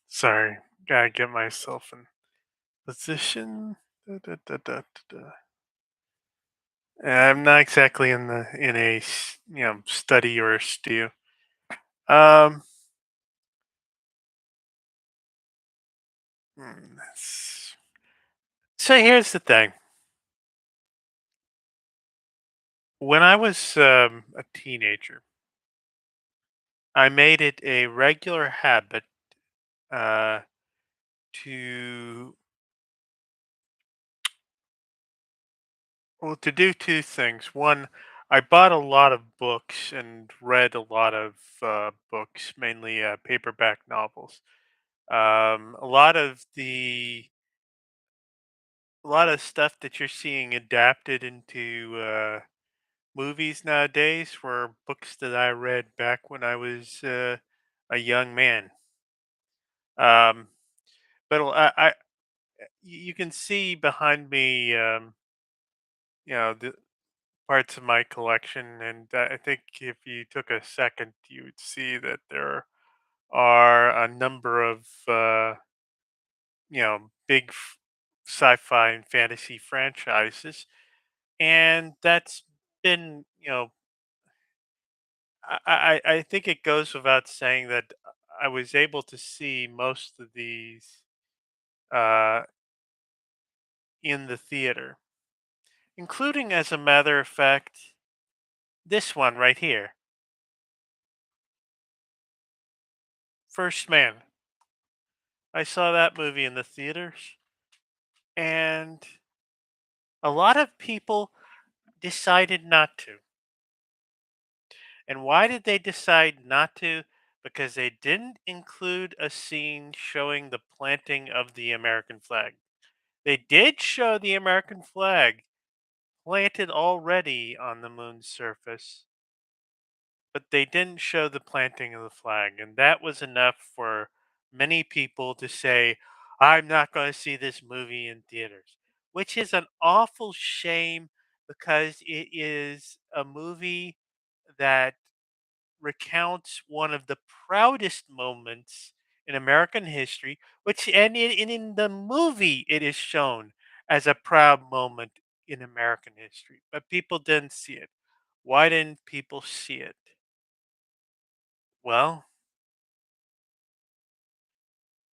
Sorry, gotta get myself in position. I'm not exactly in a study or a stew. Um, so here's the thing. When I was a teenager, I made it a regular habit uh, to to do two things. One, I bought a lot of books and read a lot of books, mainly paperback novels. A lot of stuff that you're seeing adapted into movies nowadays were books that I read back when I was a young man. Um, but you can see behind me, the parts of my collection, and I think if you took a second, you would see that there are a number of big sci-fi and fantasy franchises, and that's been I think it goes without saying that I was able to see most of these uh, in the theater, including, as a matter of fact, this one right here, First Man. I saw that movie in the theaters, and a lot of people decided not to. And why did they decide not to? Because they didn't include a scene showing the planting of the American flag. They did show the American flag planted already on the moon's surface, but they didn't show the planting of the flag. And that was enough for many people to say, I'm not going to see this movie in theaters, which is an awful shame because it is a movie that recounts one of the proudest moments in American history, which and in the movie it is shown as a proud moment in American history, but people didn't see it. Why didn't people see it? Well,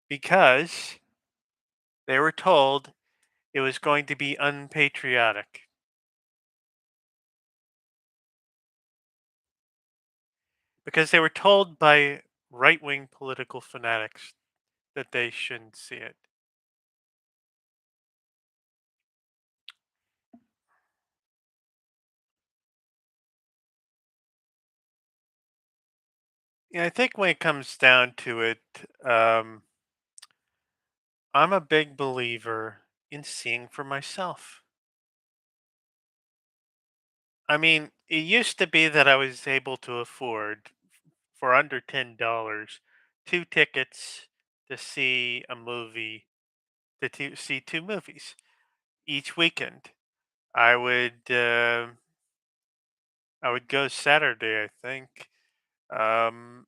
because they were told it was going to be unpatriotic. Because they were told by right wing political fanatics that they shouldn't see it. Yeah, I think when it comes down to it, um, I'm a big believer in seeing for myself. I mean, it used to be that I was able to afford for under $10 two tickets to see a movie to see two movies each weekend. I would uh, I would go Saturday, I think, um,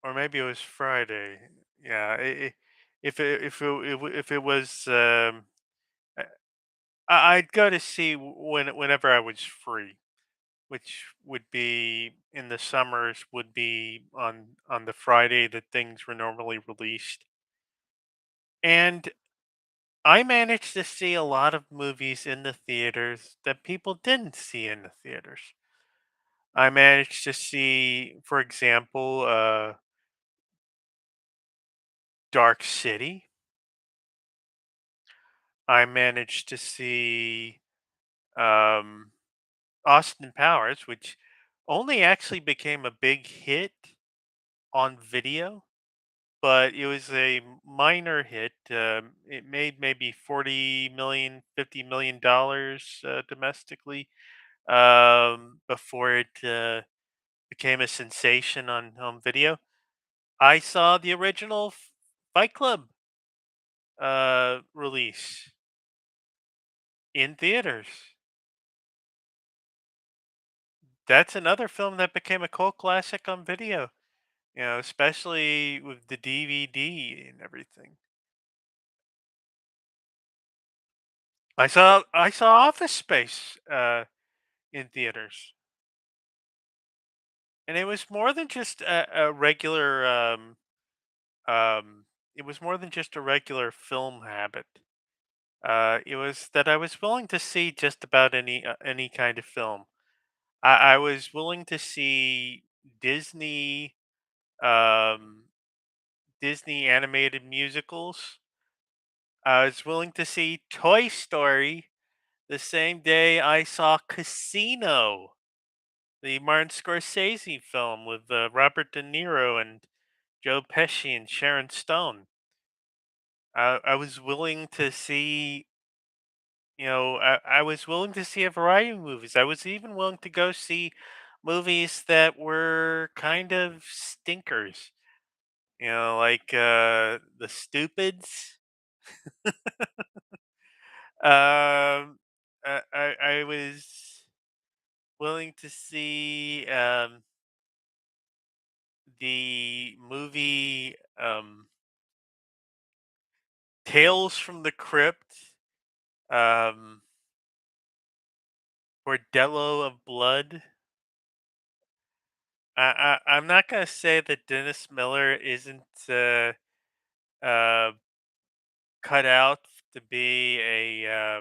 or maybe it was Friday. Yeah, if it was I'd go to see whenever I was free, which would be in the summers, would be on the Friday that things were normally released. And I managed to see a lot of movies in the theaters that people didn't see in the theaters. I managed to see, for example, Dark City. I managed to see um, Austin Powers, which only actually became a big hit on video, but it was a minor hit. It made maybe 40 million, $50 million domestically before it became a sensation on home video. I saw the original Fight Club release in theaters. That's another film that became a cult classic on video. especially with the DVD and everything. I saw Office Space in theaters, and it was more than just a regular it was more than just a regular film habit. It was that I was willing to see just about any kind of film. I was willing to see Disney um, Disney animated musicals. I was willing to see Toy Story the same day I saw Casino, the Martin Scorsese film with Robert De Niro and Joe Pesci and Sharon Stone. I was willing to see, I was willing to see a variety of movies. I was even willing to go see movies that were kind of stinkers, like The Stupids. I was willing to see the movie Tales from the Crypt, um, Bordello of Blood. I'm not gonna say that Dennis Miller isn't uh, cut out to be a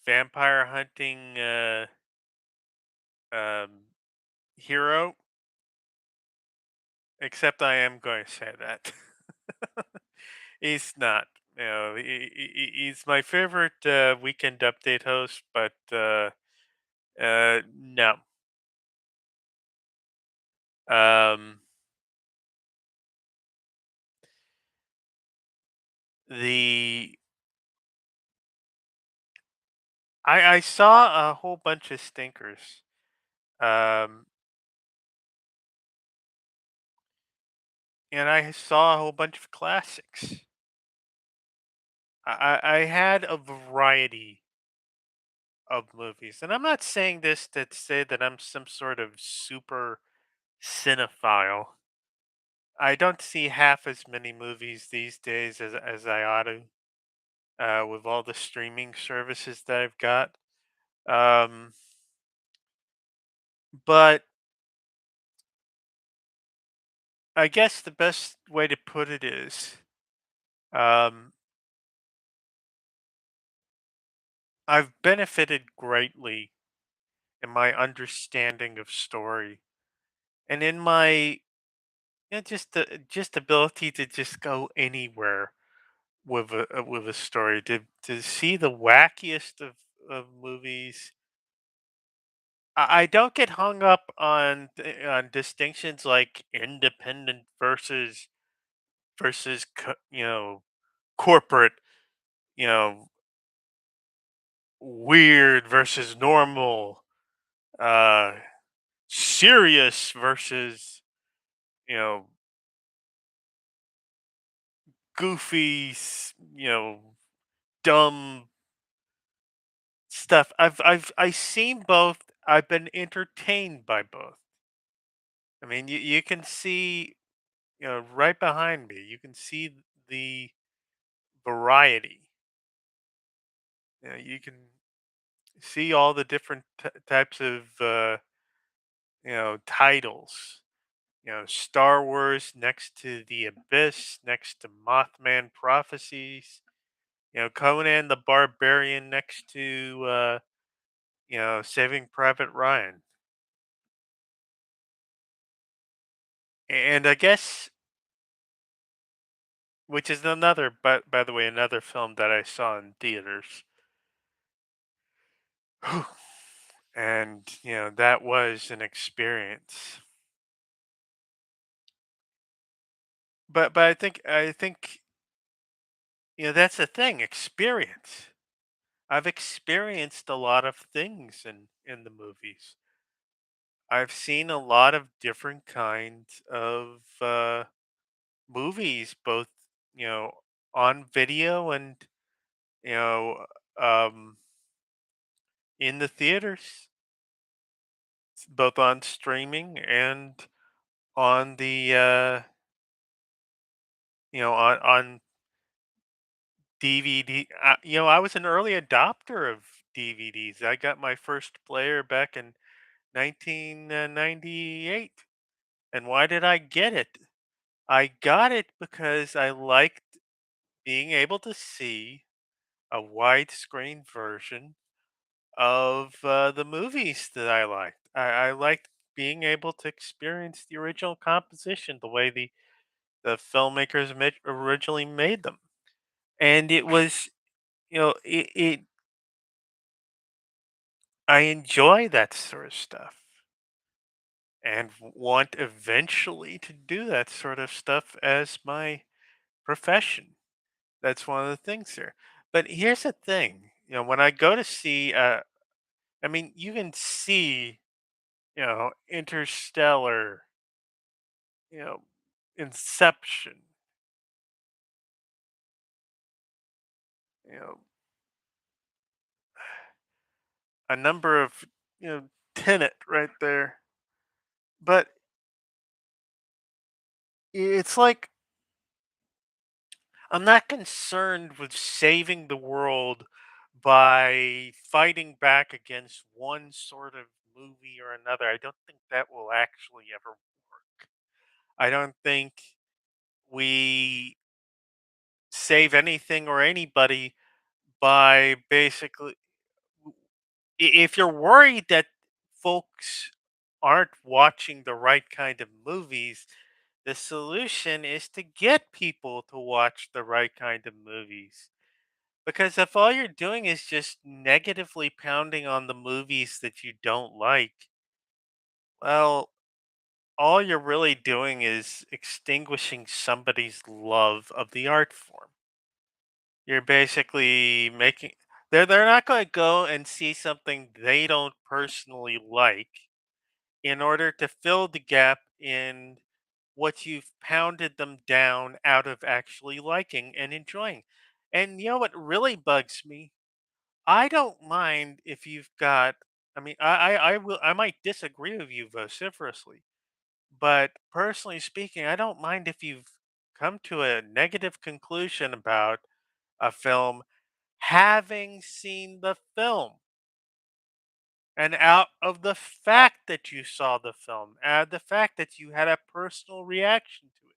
vampire hunting um, hero, except I am going to say that he's not. He's my favorite weekend update host, but no. Um, the I saw a whole bunch of stinkers. Um, and I saw a whole bunch of classics. I had a variety of movies, and I'm not saying this to say that I'm some sort of super cinephile. I don't see half as many movies these days as I ought to, with all the streaming services that I've got. Um, but I guess the best way to put it is, um, I've benefited greatly in my understanding of story and in my just ability to just go anywhere with a story, to see the wackiest of movies. I don't get hung up on distinctions like independent versus corporate, you know weird versus normal, uh serious versus, you know goofy, dumb stuff. I've seen both. I've been entertained by both. I mean, you can see, right behind me. You can see the variety. You can see all the different types of titles. Star Wars next to the Abyss, next to Mothman Prophecies. Conan the Barbarian next to Saving Private Ryan. And I guess, which is another, but by the way, another film that I saw in theaters. And that was an experience. But I think that's the thing, experience. I've experienced a lot of things in the movies. I've seen a lot of different kinds of movies, both you know on video and you know um, in the theaters, both on streaming and on the on DVD. I was an early adopter of DVDs. I got my first player back in 1998. And why did I get it? I got it because I liked being able to see a widescreen version of the movies that I liked. I liked being able to experience the original composition, the way the filmmakers originally made them. And it was, I enjoy that sort of stuff and want eventually to do that sort of stuff as my profession. That's one of the things here. But here's the thing, when I go to see, I mean, you can see, Interstellar, you know, Inception, you know, a number of, Tenet right there. But it's like I'm not concerned with saving the world by fighting back against one sort of movie or another. I don't think that will actually ever work. I don't think we save anything or anybody by basically if you're worried that folks aren't watching the right kind of movies, the solution is to get people to watch the right kind of movies. Because if all you're doing is just negatively pounding on the movies that you don't like, well, all you're really doing is extinguishing somebody's love of the art form. You're basically making they're not going to go and see something they don't personally like in order to fill the gap in what you've pounded them down out of actually liking and enjoying. And you know what really bugs me? I don't mind if you've got I mean I might disagree with you vociferously, but personally speaking, I don't mind if you've come to a negative conclusion about a film having seen the film and out of the fact that you saw the film, and the fact that you had a personal reaction to it.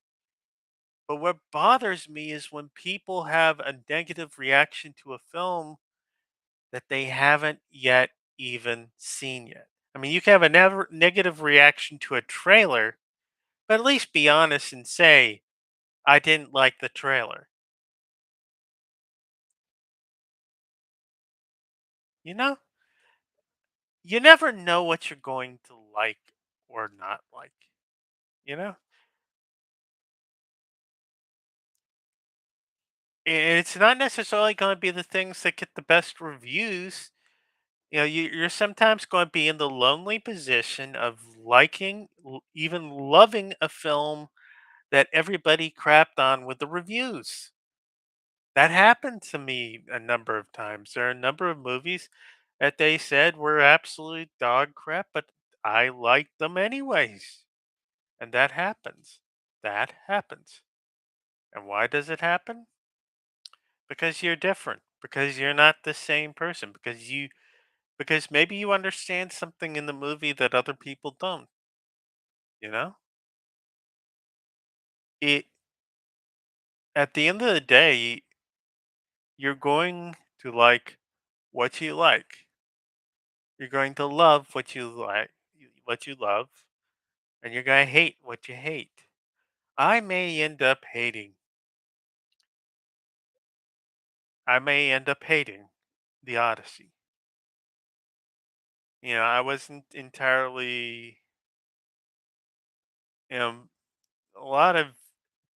But what bothers me is when people have a negative reaction to a film that they haven't yet even seen yet. I mean, you can have a negative reaction to a trailer, but at least be honest and say, I didn't like the trailer. You know, you never know what you're going to like or not like. You know, and it's not necessarily going to be the things that get the best reviews. You're sometimes going to be in the lonely position of liking, even loving a film that everybody crapped on with the reviews. That happened to me a number of times. There are a number of movies that they said were absolute dog crap, but I liked them anyways. And that happens. That happens. And why does it happen? Because you're different. Because you're not the same person. Because maybe you understand something in the movie that other people don't, you know? It At the end of the day, you're going to like what you like. You're going to love what you like, what you love, and you're going to hate what you hate. I may end up hating. I may end up hating the Odyssey. I wasn't entirely, you know, a lot of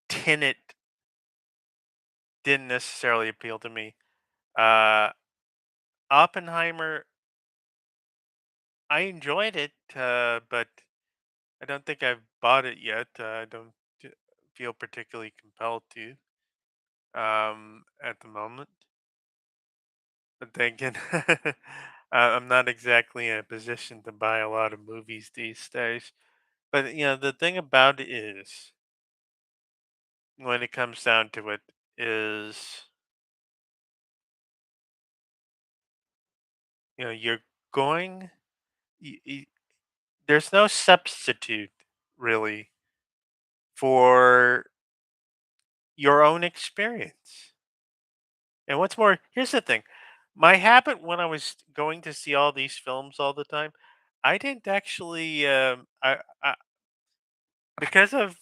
Tenet didn't necessarily appeal to me. Uh, Oppenheimer, I enjoyed it, but I don't think I've bought it yet. I don't feel particularly compelled to at the moment. But then again, I'm not exactly in a position to buy a lot of movies these days. But the thing about it is, when it comes down to it, is you're going. Y y There's no substitute really for your own experience. And what's more, here's the thing. My habit when I was going to see all these films all the time, I didn't actually because of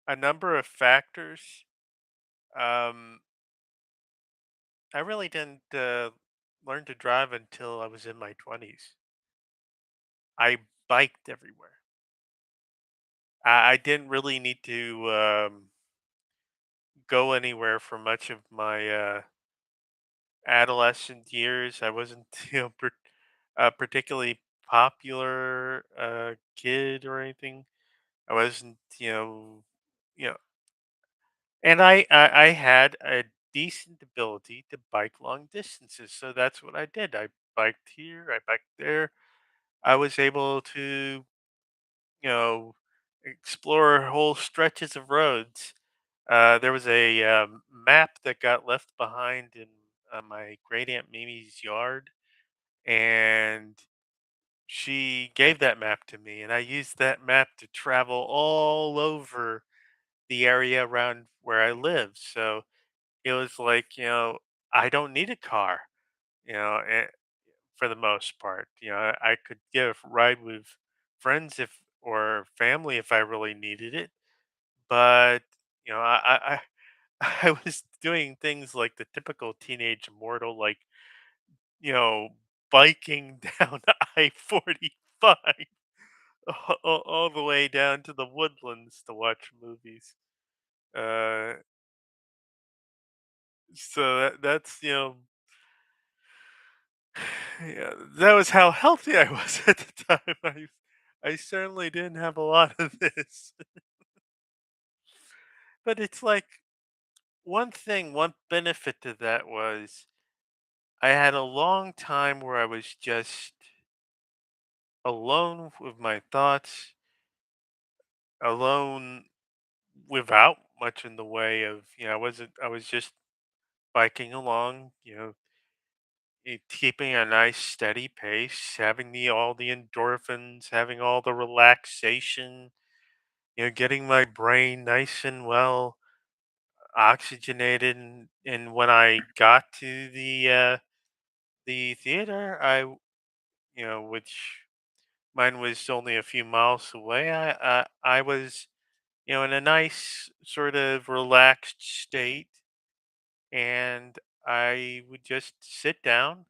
a number of factors, um I really didn't learn to drive until I was in my 20s. I biked everywhere. I didn't really need to go anywhere for much of my adolescent years. I wasn't, a particularly popular kid or anything. I wasn't, you know, and I had a decent ability to bike long distances, so that's what I did. I biked here, I biked there. I was able to, you know, explore whole stretches of roads. There was a map that got left behind in my great aunt Mimi's yard, and she gave that map to me, and I used that map to travel all over the area around where I live. So it was like, I don't need a car, for the most part. I could get a ride with friends if or family if I really needed it. But I was doing things like the typical teenage mortal, like you know, biking down I-45 all the way down to the woodlands to watch movies. Uh, so that's yeah, that was how healthy I was at the time. I certainly didn't have a lot of this, but it's like one benefit to that was I had a long time where I was just alone with my thoughts, alone without much in the way of, I was just biking along, keeping a nice steady pace, having all the endorphins, having all the relaxation, getting my brain nice and well oxygenated. And when I got to the theater, which mine was only a few miles away, I was in a nice sort of relaxed state, and I would just sit down.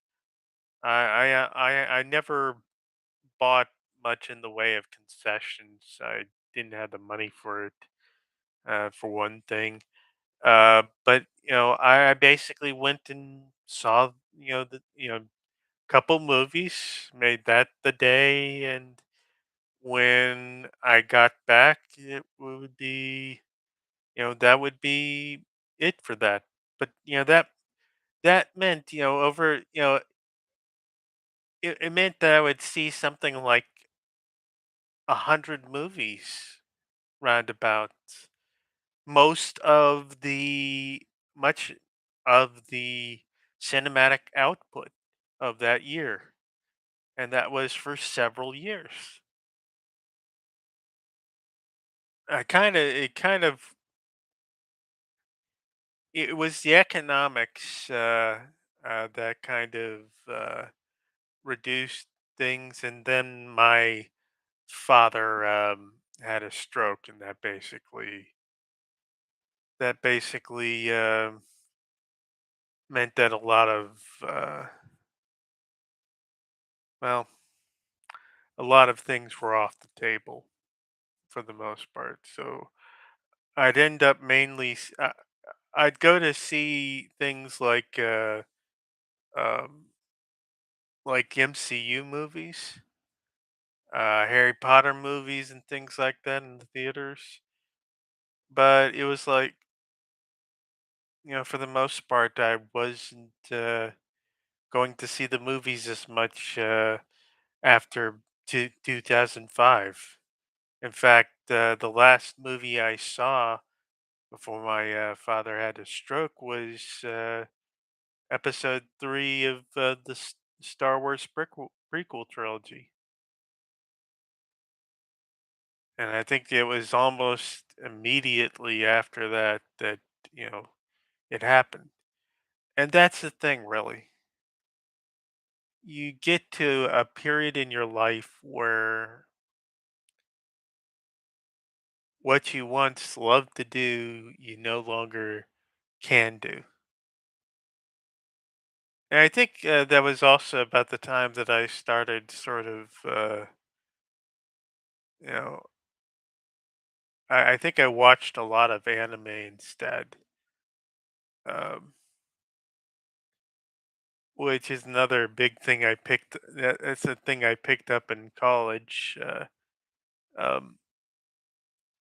I never bought much in the way of concessions. I didn't have the money for it, for one thing. But I basically went and saw the couple movies, made that the day, and when I got back, it would be that would be it for that. But that meant over it meant that I would see something like 100 movies roundabout. Most of the much of the cinematic output of that year, and that was for several years. It was the economics that kind of reduced things, and then my father had a stroke, and that basically meant that a lot of well, a lot of things were off the table for the most part. So I'd end up I'd go to see things um, like MCU movies, Harry Potter movies, and things like that in the theaters. But it was like, for the most part, I wasn't going to see the movies as much after. to 2005. In fact, the last movie I saw before my father had a stroke was Episode 3 of Star Wars prequel trilogy, and I think it was almost immediately after that you know it happened. And that's the thing, really. You get to a period in your life where what you once loved to do, you no longer can do. And I think that was also about the time that I started sort of, you know, I think I watched a lot of anime instead, um, which is another big thing I picked. That's a thing I picked up in college. Um,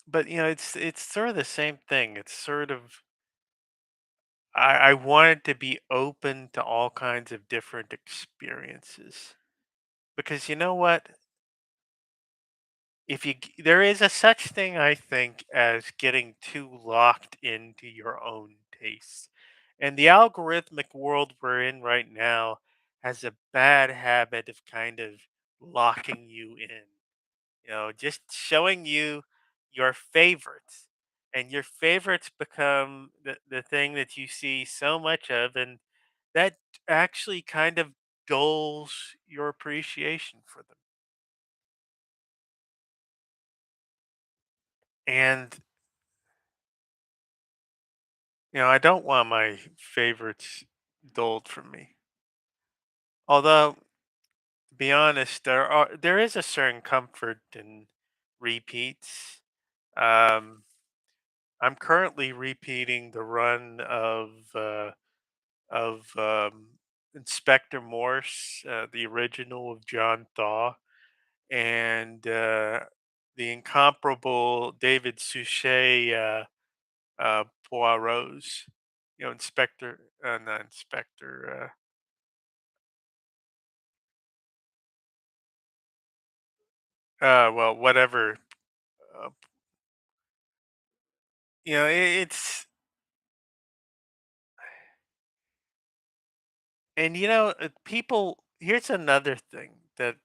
but it's sort of the same thing. It's sort of I wanted to be open to all kinds of different experiences because you know what? There is a such thing, I think, as getting too locked into your own tastes. And the algorithmic world we're in right now has a bad habit of kind of locking you in, just showing you your favorites. And your favorites become the thing that you see so much of, and that actually kind of dulls your appreciation for them. And I don't want my favorites dulled from me. Although, to be honest, there is a certain comfort in repeats. Um, I'm currently repeating the run of Inspector Morse, the original of John Thaw, and the incomparable David Suchet Poirot's. Inspector, not Inspector. Well, whatever. Uh, it's and people. Here's another thing that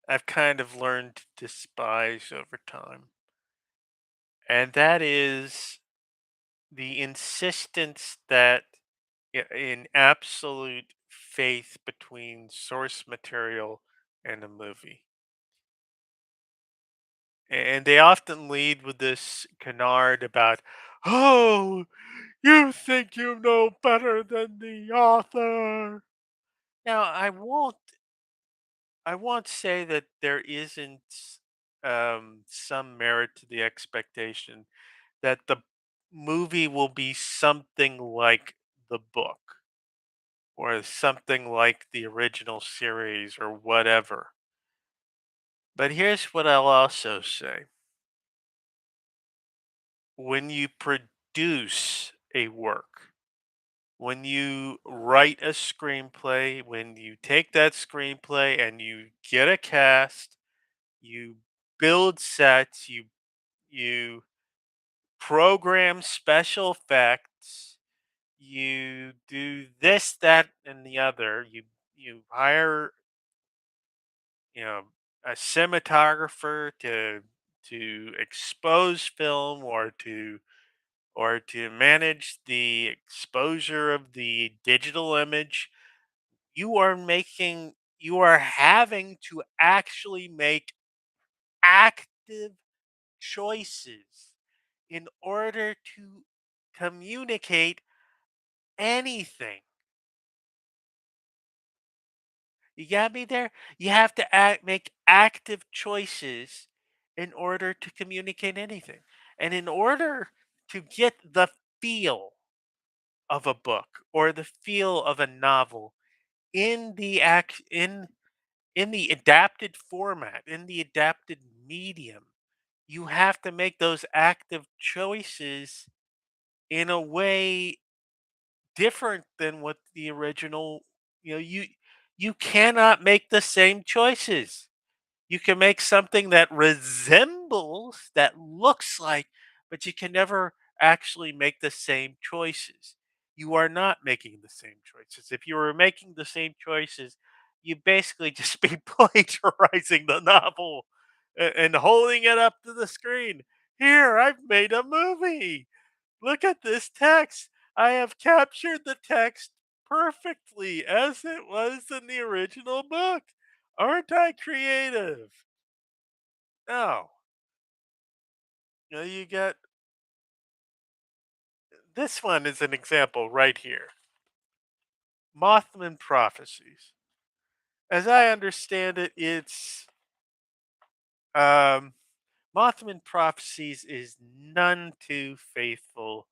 I've kind of learned to despise over time, and that is the insistence that in absolute faith between source material and a movie. And they often lead with this canard about, oh, you think you know better than the author. Now, I won't say that there isn't some merit to the expectation that the movie will be something like the book or something like the original series or whatever. But here's what I'll also say: when you produce a work, when you write a screenplay, when you take that screenplay and you get a cast, you build sets, you program special effects, you do this, that, and the other. You hire, you know, a cinematographer to expose film or to manage the exposure of the digital image. You are having to actually make active choices in order to communicate anything. You got me there? You have to make active choices in order to communicate anything. And in order to get the feel of a book or the feel of a novel in the act in the adapted format, in the adapted medium, you have to make those active choices in a way different than what the original, you know, You cannot make the same choices. You can make something that resembles, that looks like, but you can never actually make the same choices. You are not making the same choices. If you were making the same choices, you basically just be plagiarizing the novel and holding it up to the screen. Here, I've made a movie. Look at this text. I have captured the text perfectly as it was in the original book. Aren't I creative? No. You get this one is an example right here. Mothman prophecies. As I understand it, it's um, Mothman prophecies is none too faithful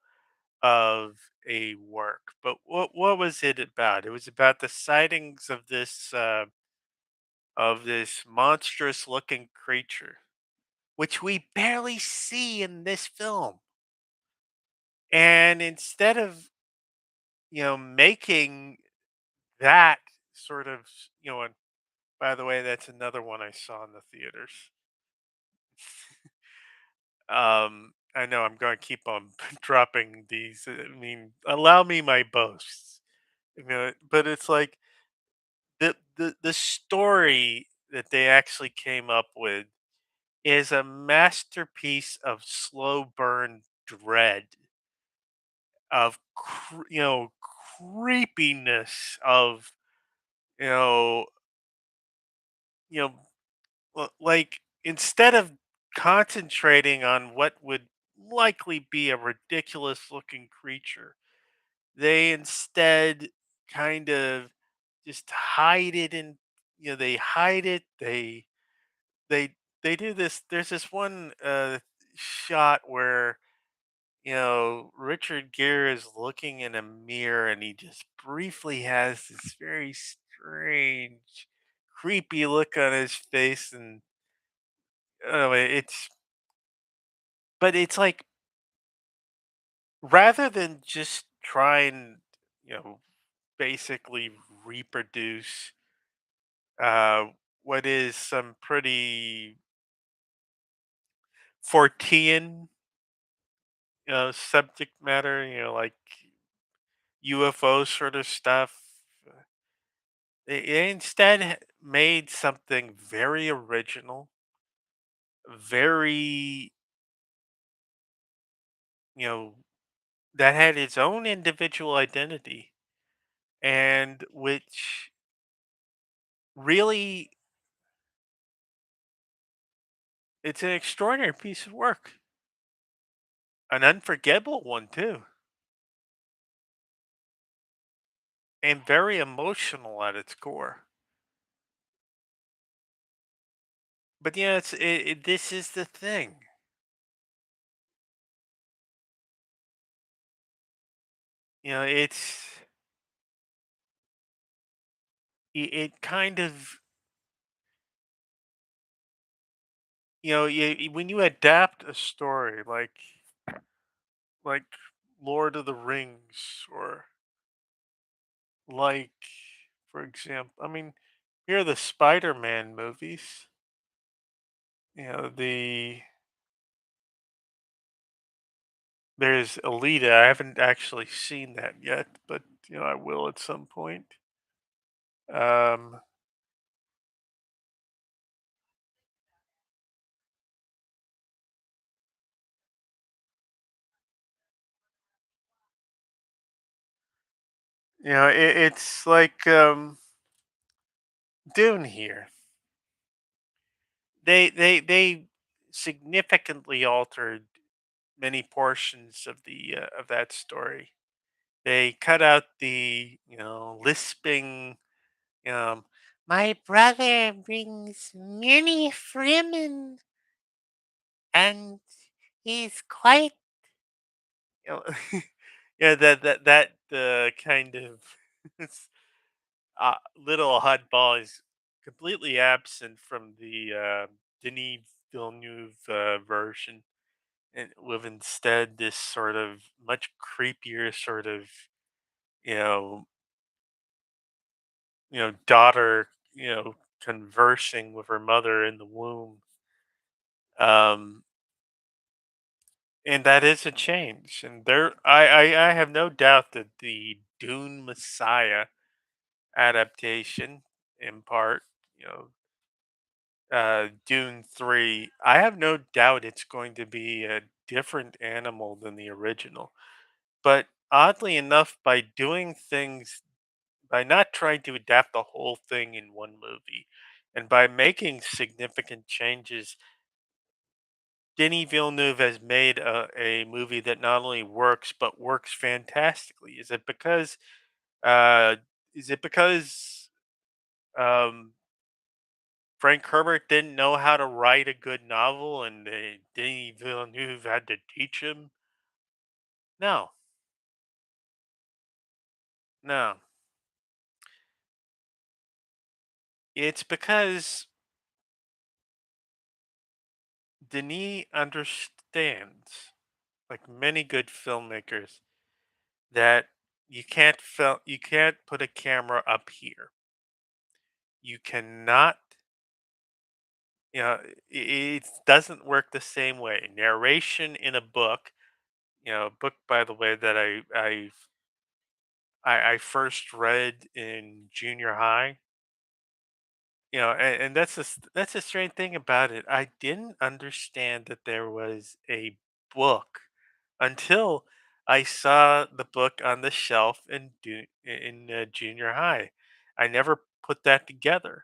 of a work. But what was it about? It was about the sightings of this monstrous looking creature, which we barely see in this film. And instead of making that sort of, and by the way, that's another one I saw in the theaters. I know I'm going to keep on dropping these. I mean, allow me my boasts. But it's like the story that they actually came up with is a masterpiece of slow burn dread, of creepiness, of you know you know like, instead of concentrating on what would likely be a ridiculous looking creature, they instead kind of just hide it in, they hide it. They they do this. There's this one shot where Richard Gere is looking in a mirror and he just briefly has this very strange, creepy look on his face, and oh, but it's like, rather than just try and you know basically reproduce uh, what is some pretty Fortean subject matter, like UFO sort of stuff. They instead made something very original, very, you know, that had its own individual identity, and which really, it's an extraordinary piece of work, an unforgettable one too, and very emotional at its core. But this is the thing. It's it kind of, when you adapt a story like Lord of the Rings, or like, for example, I mean, here are the Spider-Man movies. There's Alita. I haven't actually seen that yet, but I will at some point. Um, it's like Dune here. They significantly altered many portions of the of that story. They cut out the lisping. Um, My brother brings many fremen, and he's quite, you know, yeah, that kind of uh, little oddball is completely absent from the Denis Villeneuve version, and with instead this sort of much creepier sort of, you know daughter, conversing with her mother in the womb. Um, and that is a change. And I have no doubt that the Dune Messiah adaptation, in part, you know, Dune 3, I have no doubt it's going to be a different animal than the original. But oddly enough, by not trying to adapt the whole thing in one movie, and by making significant changes, Denis Villeneuve has made a movie that not only works but works fantastically. Uh, is it because um, Frank Herbert didn't know how to write a good novel, and Denis Villeneuve had to teach him? No, no. It's because Denis understands, like many good filmmakers, that you can't put a camera up here. You cannot, it doesn't work the same way. Narration in a book, a book, by the way, that I first read in junior high. And that's a strange thing about it. I didn't understand that there was a book until I saw the book on the shelf in junior high. I never put that together,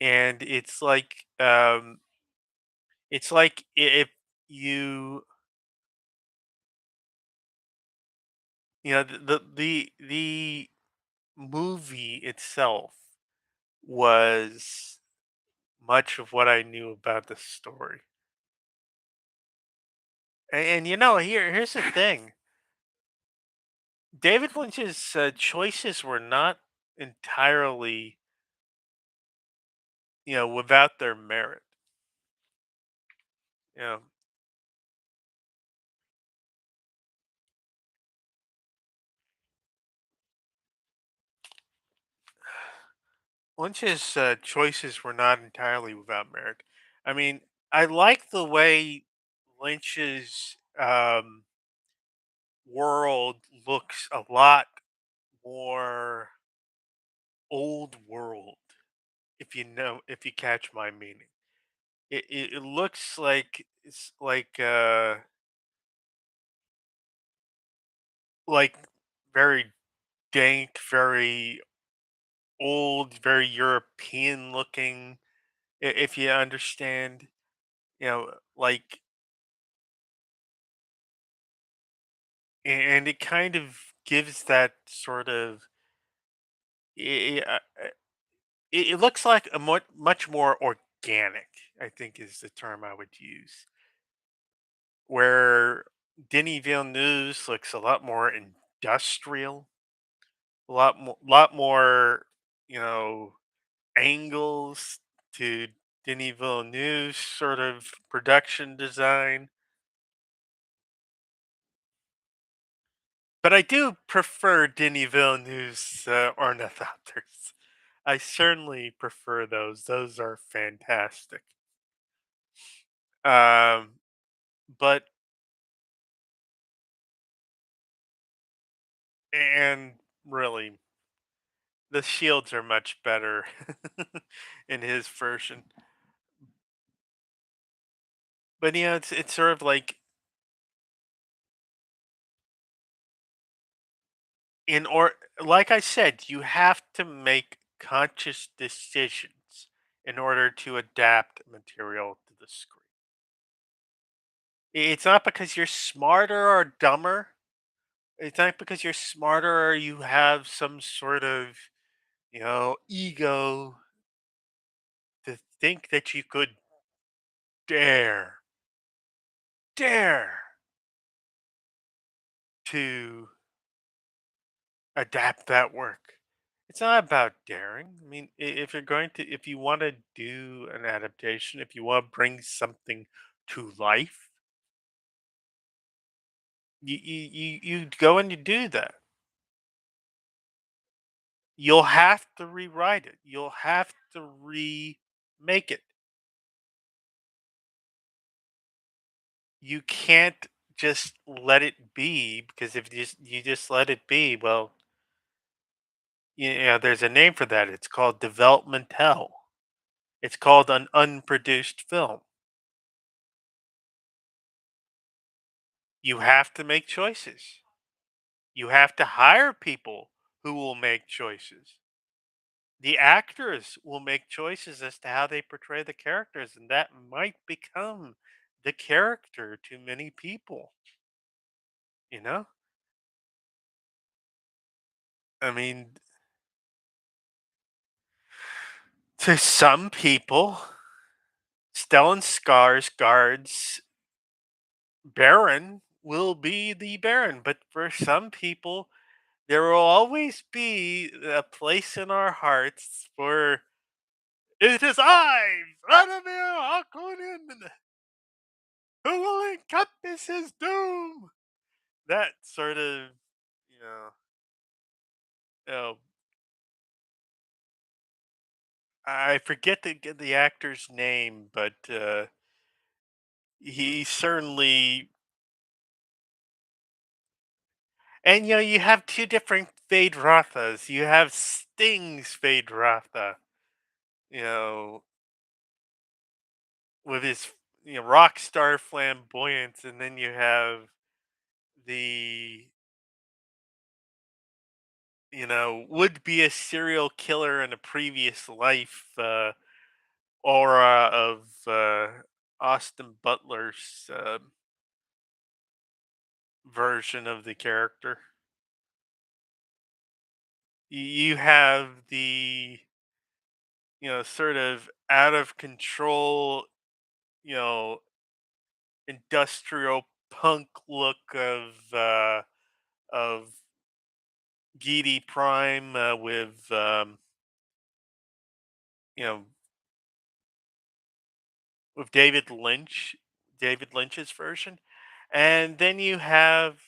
and it's like if you the movie itself was much of what I knew about the story. And here's the thing: David Lynch's choices were not entirely, without their merit. You know, Lynch's choices were not entirely without merit. I mean, I like the way Lynch's world looks a lot more old world, if you catch my meaning. It looks like it's like very dank, very old, very European looking. If you understand, like, and it kind of gives that sort of. It looks like a much more organic, I think is the term I would use. Where Denis Villeneuve looks a lot more industrial, lot more, you know, angles to Denis Villeneuve's sort of production design. But I do prefer Denis Villeneuve's ornithopters. I certainly prefer those. Those are fantastic. Um, but and really, the shields are much better in his version. But it's sort of like in or like I said, you have to make conscious decisions in order to adapt material to the screen. It's not because you're smarter or dumber. It's not because you're smarter or you have some sort of, ego to think that you could dare, dare to adapt that work. It's not about daring. I mean, if you want to do an adaptation, if you want to bring something to life, you go and you do that. You'll have to rewrite it. You'll have to remake it. You can't just let it be because if you just let it be, well, there's a name for that. It's called developmental. It's called an unproduced film. You have to make choices. You have to hire people who will make choices. The actors will make choices as to how they portray the characters, and that might become the character to many people. You know, I mean, to some people, Stellan Skarsgård's Baron will be the Baron, but for some people, there will always be a place in our hearts for it is I, Vladimir Harkonnen, who will encompass his doom. That sort of, you know, you know I forget the actor's name, but he certainly. And you have two different Fade Rathas. You have Sting's Fade Ratha, you know, with his rock star flamboyance, and then you have the would be a serial killer in a previous life aura of Austin Butler's version of the character. You have the sort of out of control, you know, industrial punk look of Geedy Prime with you know with David Lynch's version, and then you have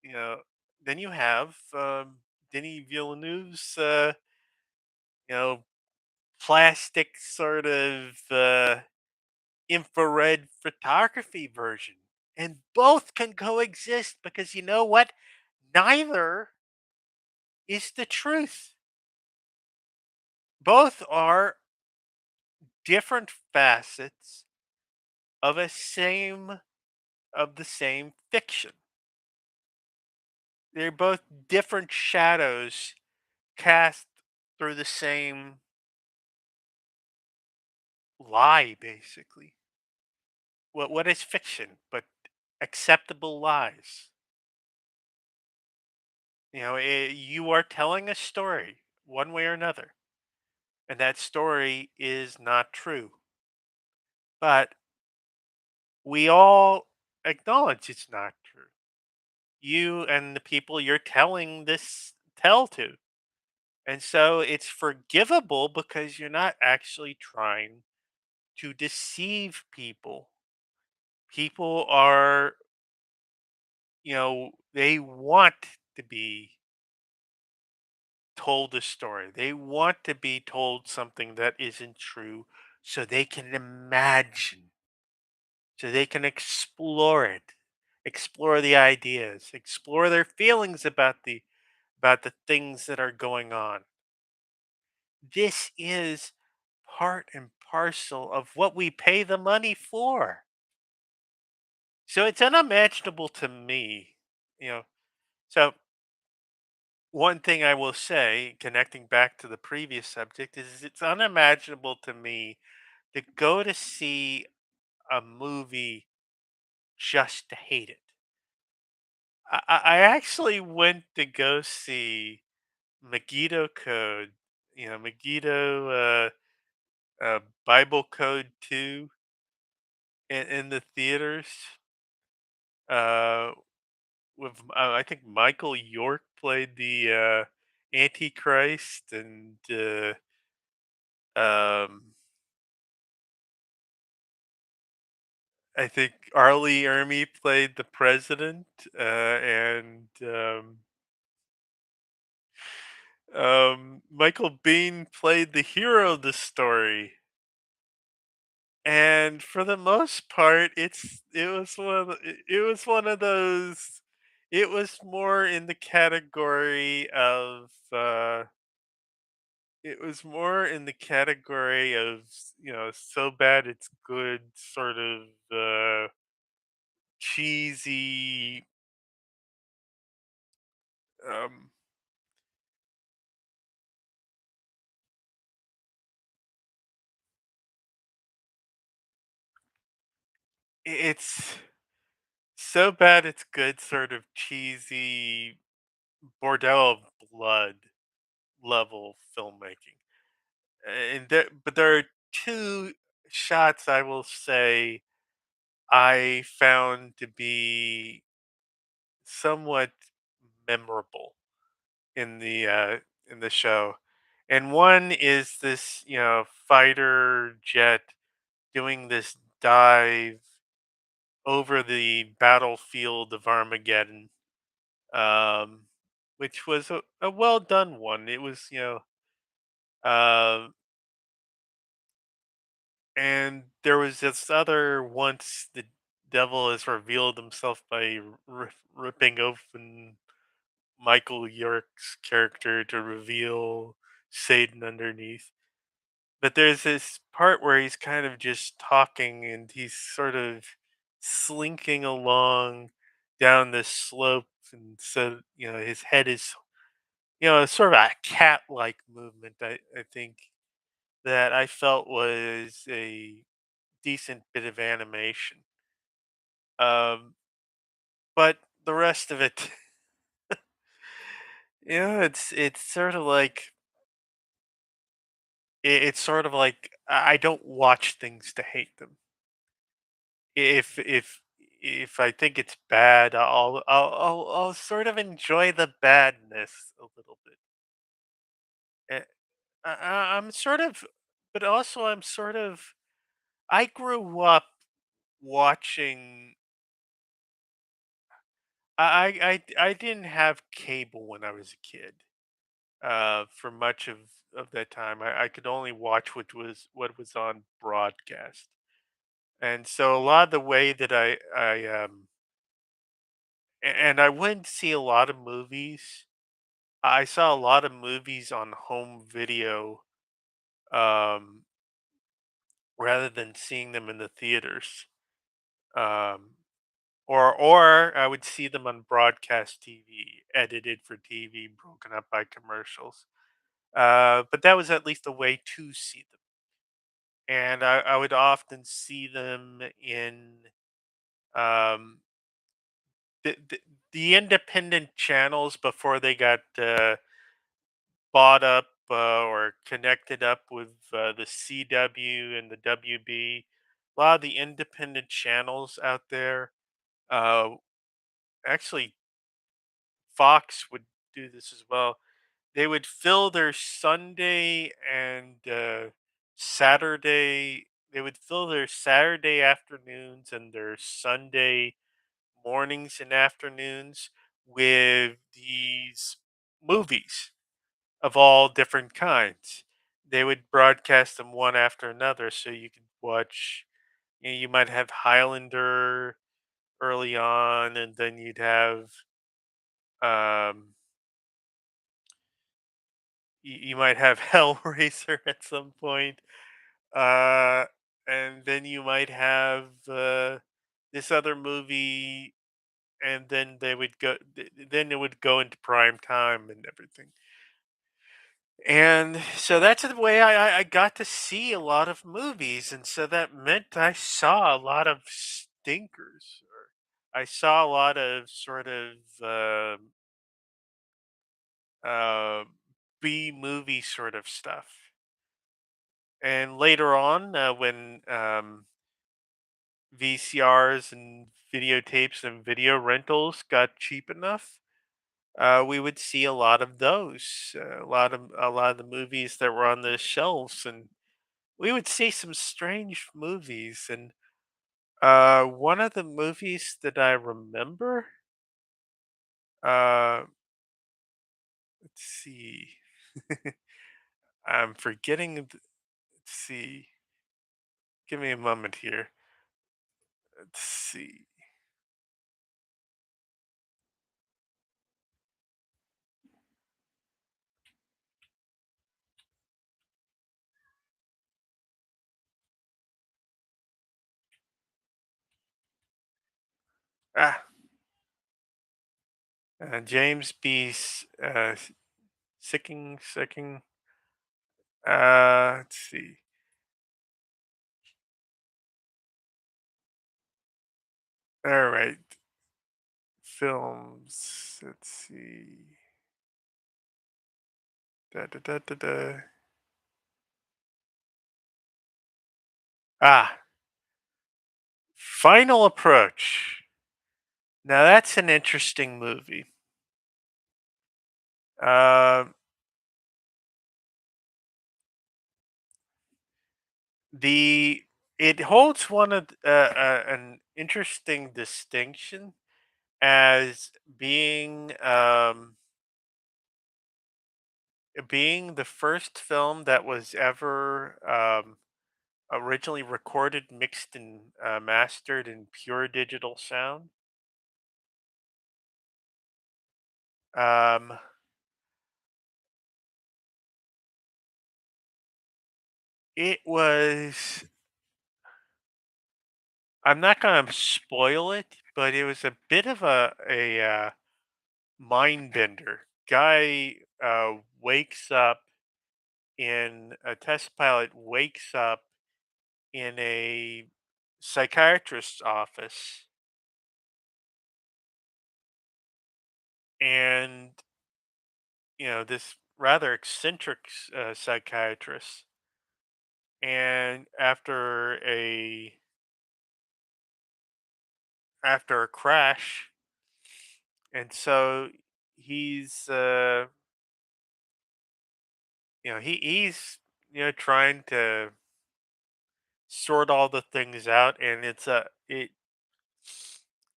you know Denis Villeneuve's you know plastic sort of infrared photography version, and both can coexist because you know what? Neither is the truth. Both are different facets of the same fiction. They're both different shadows cast through the same lie, basically. What is fiction but acceptable lies? You are telling a story one way or another, and that story is not true. But we all acknowledge it's not true. You and the people you're telling this tell to. And so it's forgivable because you're not actually trying to deceive people. People are, they want to be told a story. They want to be told something that isn't true so they can imagine, so they can explore it, explore the ideas, explore their feelings about the things that are going on. This is part and parcel of what we pay the money for. So it's unimaginable to me, you know. So one thing I will say, connecting back to the previous subject, is it's unimaginable to me to go to see a movie just to hate it. I actually went to go see Megiddo Code, Megiddo Bible Code 2 in the theaters. Uh, with I think Michael York played the Antichrist, and um, I think Arlie Ermy played the president, and Michael Biehn played the hero of the story, and for the most part, it was one of it was one of those. It was more in the category of. It was more in the category of so bad it's good, sort of cheesy. Um, it's so bad it's good, sort of cheesy Bordello of blood level filmmaking. But there are two shots I will say I found to be somewhat memorable in the show. And one is this, fighter jet doing this dive over the battlefield of Armageddon, um, which was a well done one. It was, uh, and there was this other once the devil has revealed himself by ripping open Michael York's character to reveal Satan underneath. But there's this part where he's kind of just talking and he's sort of slinking along down this slope. And so, his head is, sort of a cat like movement, I think, that I felt was a decent bit of animation. Um, but the rest of it, it's sort of like it's sort of like I don't watch things to hate them. If I think it's bad, I'll sort of enjoy the badness a little bit. Eh, I'm sort of, but also I'm sort of. I grew up watching. I didn't have cable when I was a kid. For much of that time, I could only watch what was on broadcast, and so a lot of the way that and I wouldn't see a lot of movies. I saw a lot of movies on home video, um, rather than seeing them in the theaters. Um, or I would see them on broadcast TV, edited for TV, broken up by commercials. But that was at least a way to see them. And I would often see them in um, the the independent channels before they got bought up or connected up with the CW and the WB. A lot of the independent channels out there, uh, actually, Fox would do this as well. They would fill their Sunday and Saturday. They would fill their Saturday afternoons and their Sunday mornings and afternoons with these movies of all different kinds. They would broadcast them one after another, so you could watch. You might have Highlander early on, and then you'd have um, you might have Hellraiser at some point, uh, and then you might have this other movie, and then they would go. Then it would go into prime time and everything. And so that's the way I got to see a lot of movies, and so that meant I saw a lot of stinkers. Or I saw a lot of sort of uh, B movie sort of stuff. And later on, when VCRs and videotapes and video rentals got cheap enough, we would see a lot of those, a lot of the movies that were on the shelves, and we would see some strange movies. And one of the movies that I remember, uh, let's see. I'm forgetting. Let's see. Give me a moment here. Let's see. Ah, James B. Sicking. Let's see. All right. Films. Let's see. Da, da, da, da, da. Ah, Final Approach. Now that's an interesting movie. Um, the it holds one of an interesting distinction as being the first film that was ever originally recorded, mixed, and mastered in pure digital sound. Um, it was. I'm not gonna spoil it, but it was a bit of a mind bender. Guy wakes up in a test pilot wakes up in a psychiatrist's office, and this rather eccentric psychiatrist, and after a crash, and so he's he's trying to sort all the things out, and it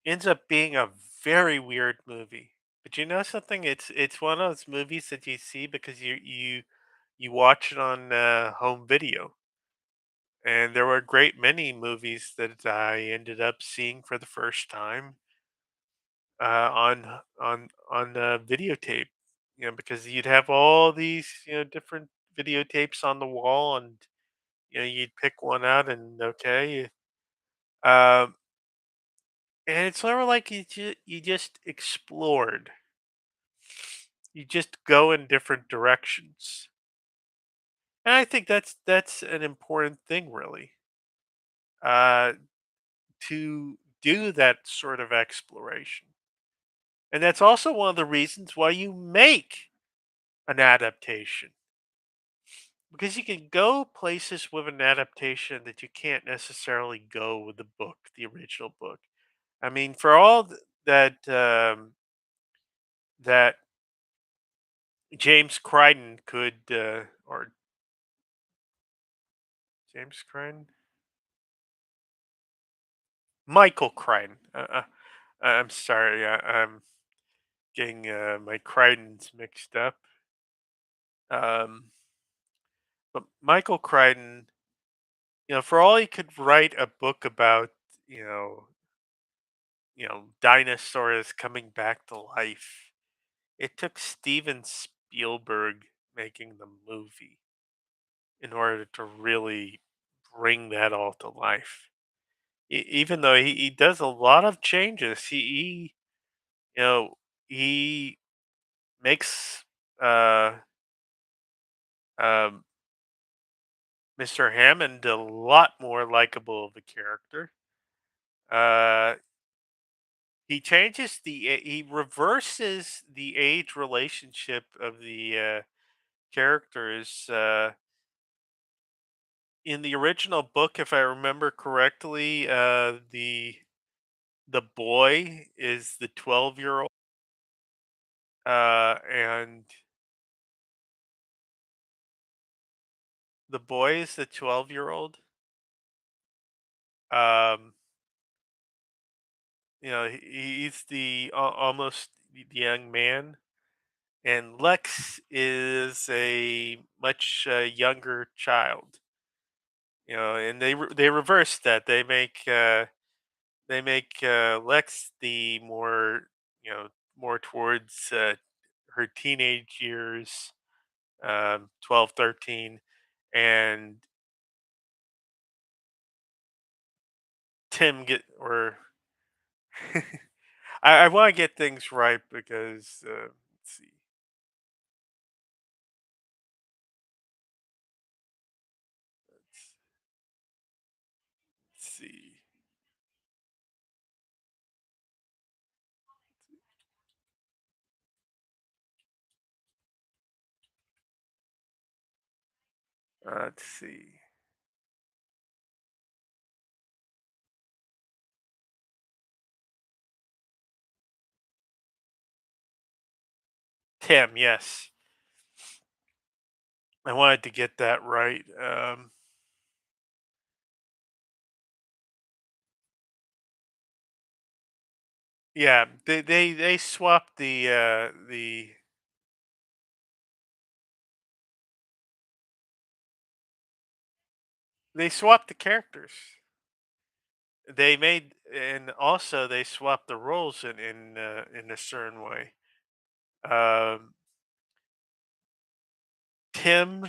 ends up being a very weird movie. But you know something? It's one of those movies that you see because you watch it on home video. And there were a great many movies that I ended up seeing for the first time on videotape. Because you'd have all these different videotapes on the wall, and you'd pick one out, and okay, um, and it's sort of like you just explored. You just go in different directions, and I think that's an important thing, really, uh, to do that sort of exploration. And that's also one of the reasons why you make an adaptation, because you can go places with an adaptation that you can't necessarily go with the book, the original book. I mean, for all that James Crichton could, or James Crichton, Michael Crichton. I'm sorry, I'm getting my Crichtons mixed up. Um, but Michael Crichton, for all he could write a book about, you know, dinosaurs coming back to life, it took Steven Spielberg making the movie in order to really bring that all to life. Even though he does a lot of changes, he you know he makes uh, um, Mr. Hammond a lot more likable of a character. Uh, he reverses the age relationship of the characters. In the original book, if I remember correctly, the boy is the 12-year old, and the boy is the 12-year old. Um, he's the almost the young man, and Lex is a much younger child. And they reverse that. They make Lex the more more towards her teenage years, 12, 13, and Tim get or I want to get things right because let's see, let's see. Tim, yes, I wanted to get that right. Yeah, they swapped the characters. And also they swapped the roles in a certain way. Um, Tim,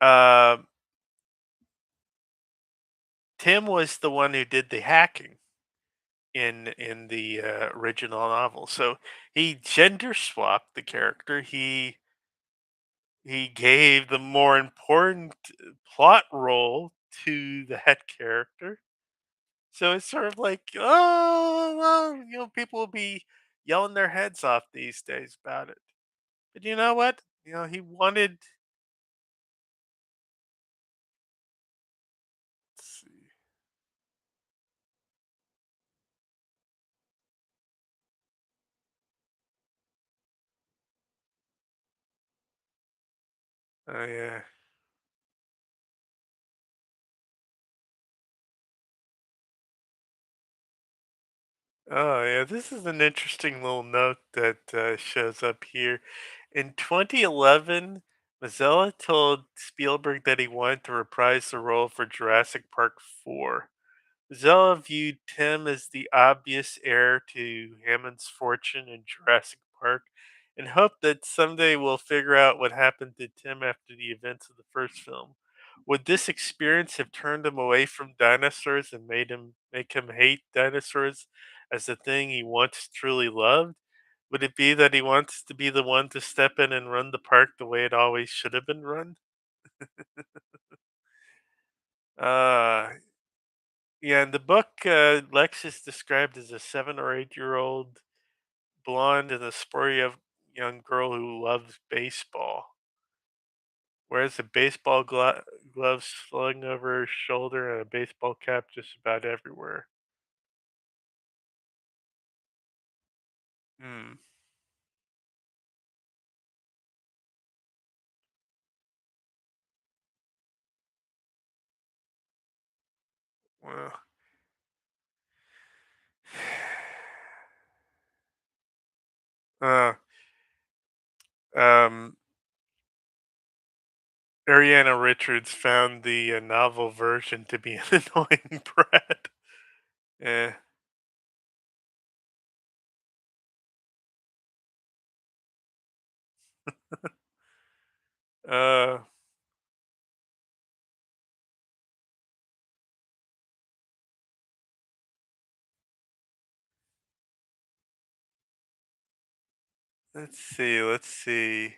uh, Tim was the one who did the hacking in the original novel, so he gender swapped the character. He gave the more important plot role to that character. So it's sort of like, oh, well, people will be yelling their heads off these days about it. But you know what? He wanted. Let's see. Oh yeah. Oh yeah. This is an interesting little note that shows up here. In 2011, Mazzella told Spielberg that he wanted to reprise the role for Jurassic Park 4. Zella viewed Tim as the obvious heir to Hammond's fortune in Jurassic Park and hoped that someday we'll figure out what happened to Tim after the events of the first film. Would this experience have turned him away from dinosaurs and make him hate dinosaurs as the thing he once truly loved? Would it be that he wants to be the one to step in and run the park the way it always should have been run? Uh, Yeah, in the book, Lex is described as a 7 or 8 year old blonde and a sporty young girl who loves baseball. Wears a glove slung over her shoulder and a baseball cap just about everywhere. Hmm. Well, uh, um, Ariana Richards found the novel version to be an annoying brat. Yeah. Uh, let's see. Let's see.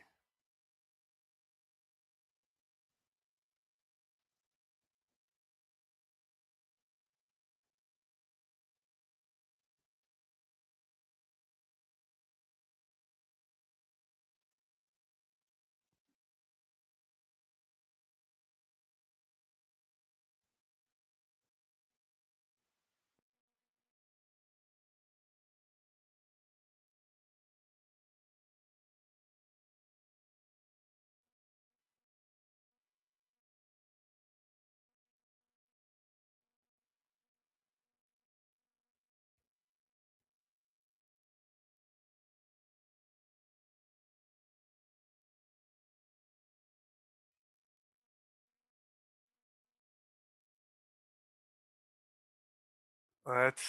That's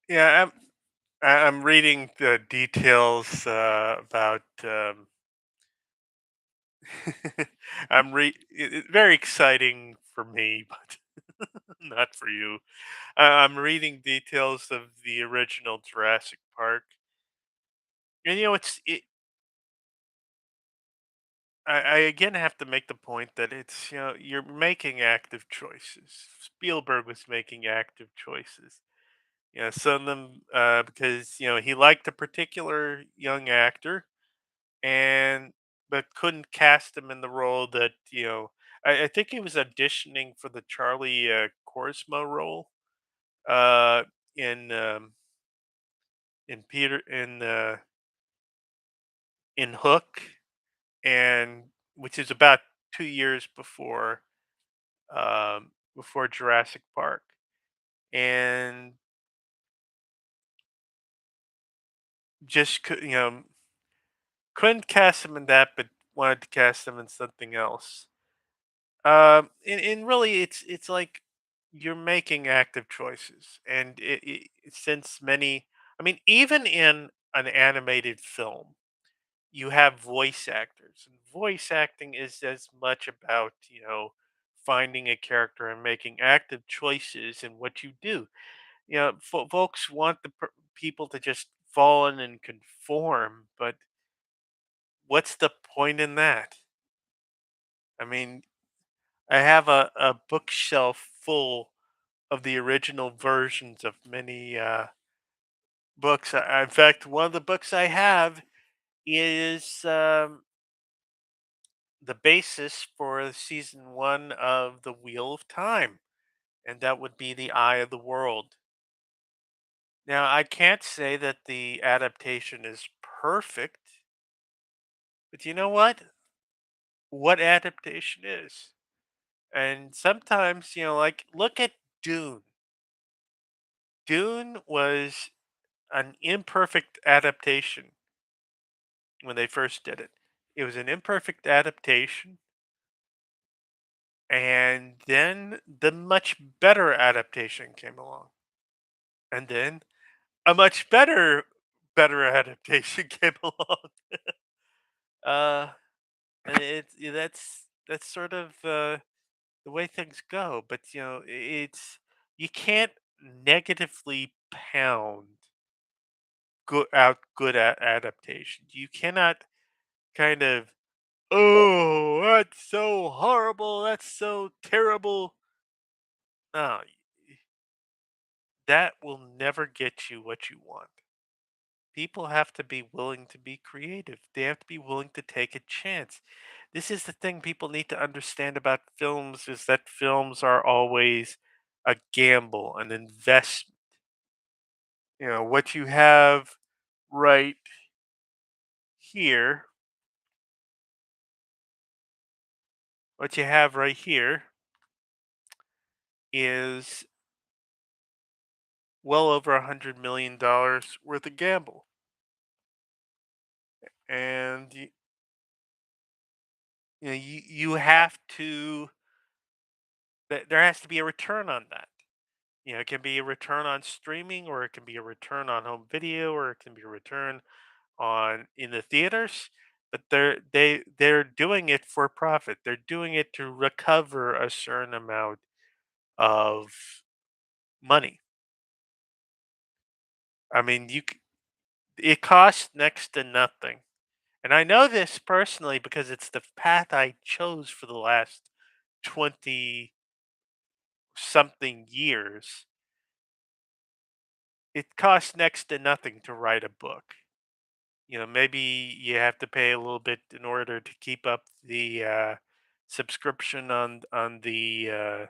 yeah. I'm reading the details about. Very exciting for me, but not for you. I'm reading details of the original Jurassic Park, and I again have to make the point that it's you're making active choices. Spielberg was making active choices. Some of them because he liked a particular young actor, and but couldn't cast him in the role that I think he was auditioning for the Charlie Corsmo role uh, in in Peter in Hook, and which is about 2 years before Jurassic Park, and just couldn't cast him in that, but wanted to cast him in something else. And really, it's like you're making active choices, and since many, I mean, even in an animated film, you have voice actors, and voice acting is as much about finding a character and making active choices in what you do. Folks want the people to just fall in and conform, but what's the point in that? I mean, I have a bookshelf full of the original versions of many books. In fact, one of the books I have is the basis for season one of The Wheel of Time, and that would be The Eye of the World. Now, I can't say that the adaptation is perfect, but you know what? What adaptation is? And sometimes, like, look at Dune. Dune was an imperfect adaptation when they first did it. It was an imperfect adaptation, and then the much better adaptation came along, and then a much better adaptation came along. Uh, and that's sort of the way things go. But it's you can't negatively pound adaptations. You cannot kind of, oh, that's so horrible. That's so terrible. No, that will never get you what you want. People have to be willing to be creative. They have to be willing to take a chance. This is the thing people need to understand about films is that films are always a gamble, an investment. What you have right here, what you have right here is well over $100 million worth of gamble. And you have to there has to be a return on that. It can be a return on streaming, or it can be a return on home video, or it can be a return on in the theaters. But they're doing it for profit. They're doing it to recover a certain amount of money. I mean, it costs next to nothing. And I know this personally because it's the path I chose for the last 20 something years. It costs next to nothing to write a book. Maybe you have to pay a little bit in order to keep up the subscription on the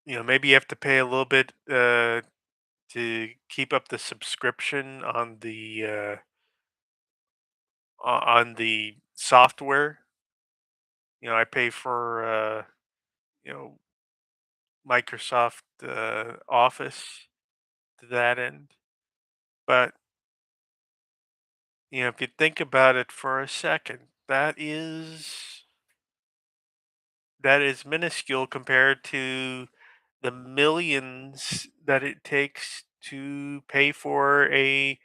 maybe you have to pay a little bit to keep up the subscription on on the software. I pay for you know Microsoft Office to that end. But if you think about it for a second, that is minuscule compared to the millions that it takes to pay for a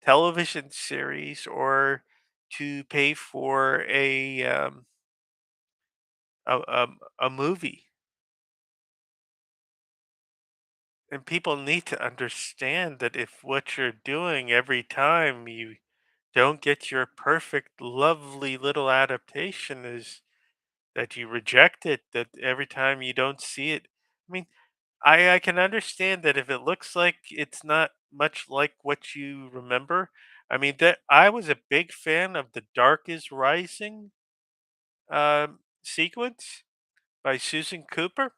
television series or to pay for a movie. And people need to understand that if what you're doing every time you don't get your perfect, lovely little adaptation is that you reject it, that every time you don't see it. I mean, I can understand that if it looks like it's not much like what you remember. I mean, that I was a big fan of the Dark is Rising sequence by Susan Cooper.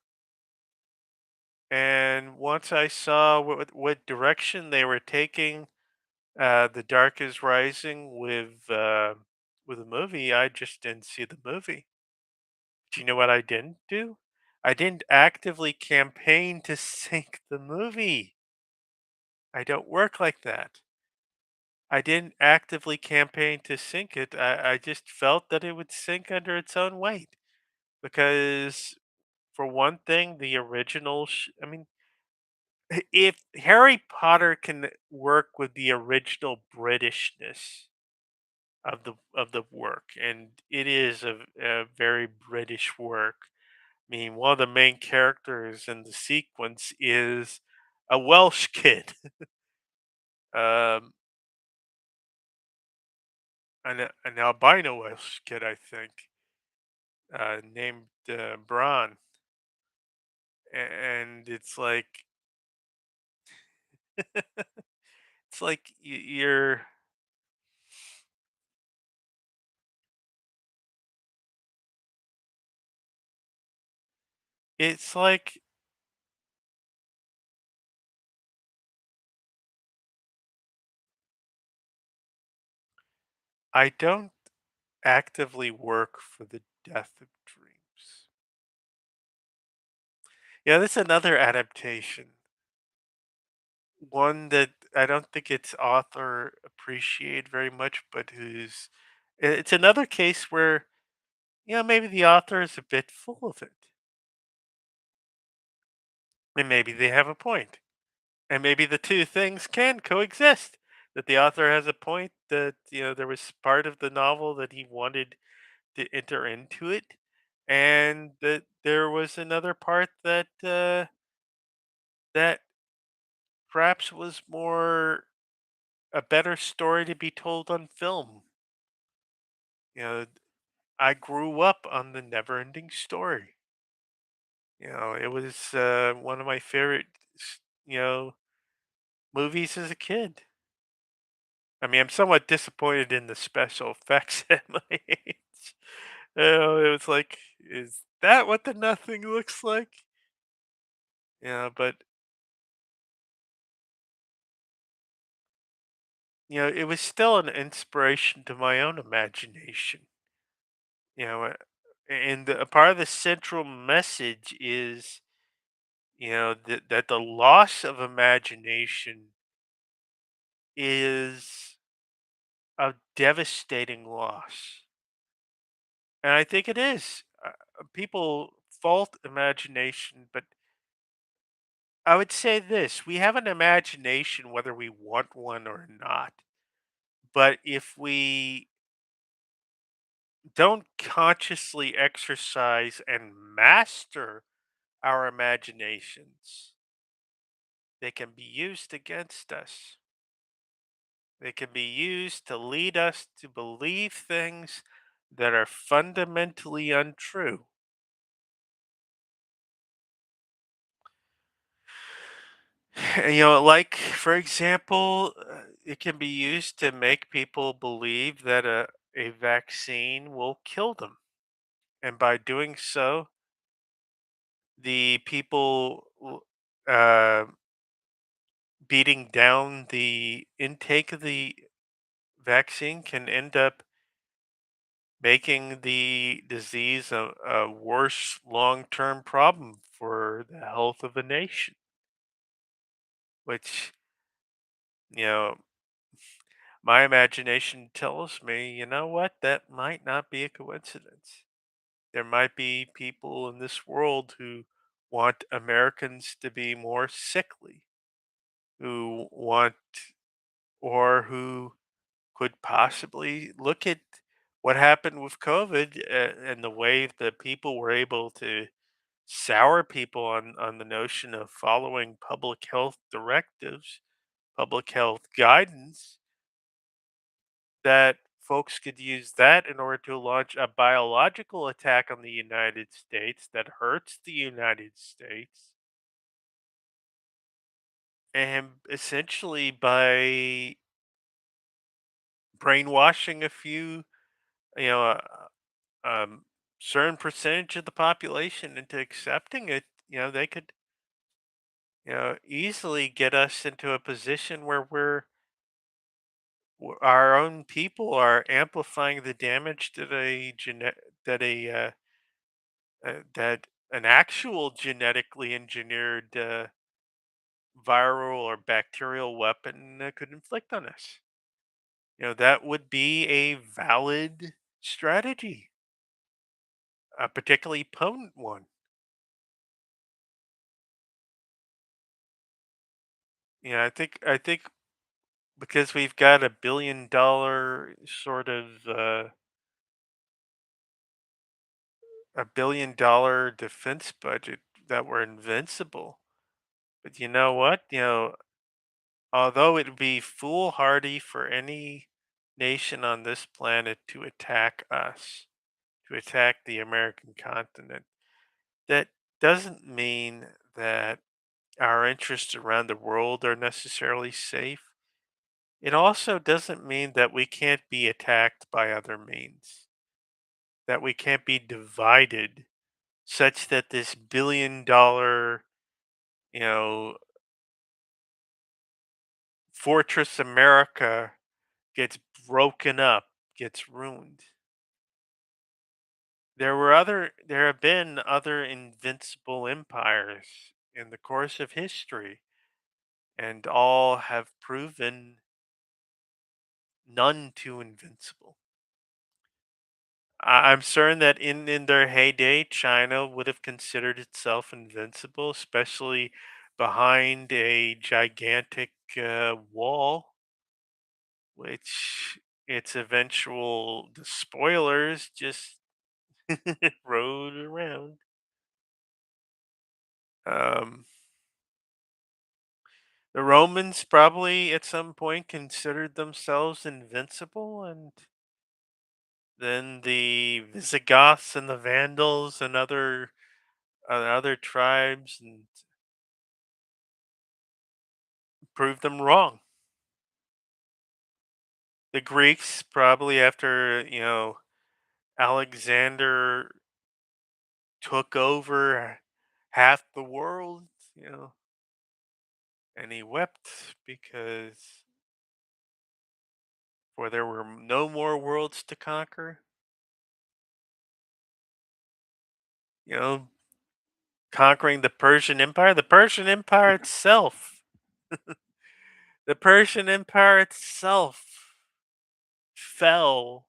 And once I saw what direction they were taking The Dark is Rising with a movie, I just didn't see the movie. Do you know what I didn't do? I didn't actively campaign to sync the movie. I don't work like that. I didn't actively campaign to sync it. I just felt that it would sink under its own weight. Because, for one thing, the original, I mean, if Harry Potter can work with the original Britishness of the work, and it is a very British work. I mean, one of the main characters in the sequence is a Welsh kid, um, an albino Welsh kid, I think, named Bron, and it's like it's like I don't actively work for the death of dreams. Yeah, that's another adaptation. One that I don't think its author appreciated very much, but it's another case where, maybe the author is a bit full of it. And maybe they have a point. And maybe the two things can coexist. That the author has a point that, there was part of the novel that he wanted to enter into it. And that there was another part that perhaps was more a better story to be told on film. You know, I grew up on the Never-Ending Story. It was one of my favorite, s- you know, movies as a kid. I mean, I'm somewhat disappointed in the special effects at my age. It was like, is that what the Nothing looks like? But it was still an inspiration to my own imagination. And a part of the central message is, that the loss of imagination is a devastating loss. And I think it is. People fault imagination, but I would say this: we have an imagination whether we want one or not. But if we don't consciously exercise and master our imaginations, they can be used against us. They can be used to lead us to believe things that are fundamentally untrue. Like, for example, it can be used to make people believe that a vaccine will kill them. And by doing so, the people beating down the intake of the vaccine can end up making the disease a worse long-term problem for the health of a nation, which, you know, my imagination tells me, you know what, that might not be a coincidence. There might be people in this world who want Americans to be more sickly, who want or who could possibly look at what happened with COVID and the way that people were able to sour people on the notion of following public health directives, public health guidance, that folks could use that in order to launch a biological attack on the United States that hurts the United States. And essentially, by brainwashing a few, you know, um, certain percentage of the population into accepting it, they could, easily get us into a position where our own people are amplifying the damage that that a that an actual genetically engineered viral or bacterial weapon could inflict on us. That would be a valid strategy, a particularly potent one. I think because we've got $1 billion sort of $1 billion defense budget, that we're invincible. But you know what? Although it would be foolhardy for any nation on this planet to attack us, to attack the American continent, that doesn't mean that our interests around the world are necessarily safe. It also doesn't mean that we can't be attacked by other means, that we can't be divided such that this $1 billion, you know, Fortress America gets broken up, gets ruined. There have been other invincible empires in the course of history, and all have proven none too invincible. I'm certain that in their heyday, China would have considered itself invincible, especially behind a gigantic wall, which its eventual despoilers just rode around. Um, the Romans probably at some point considered themselves invincible, and then the Visigoths and the Vandals and other tribes and proved them wrong. The Greeks probably after Alexander took over half the world, you know, and he wept because for there were no more worlds to conquer. You know, conquering the Persian Empire itself, the Persian Empire itself fell,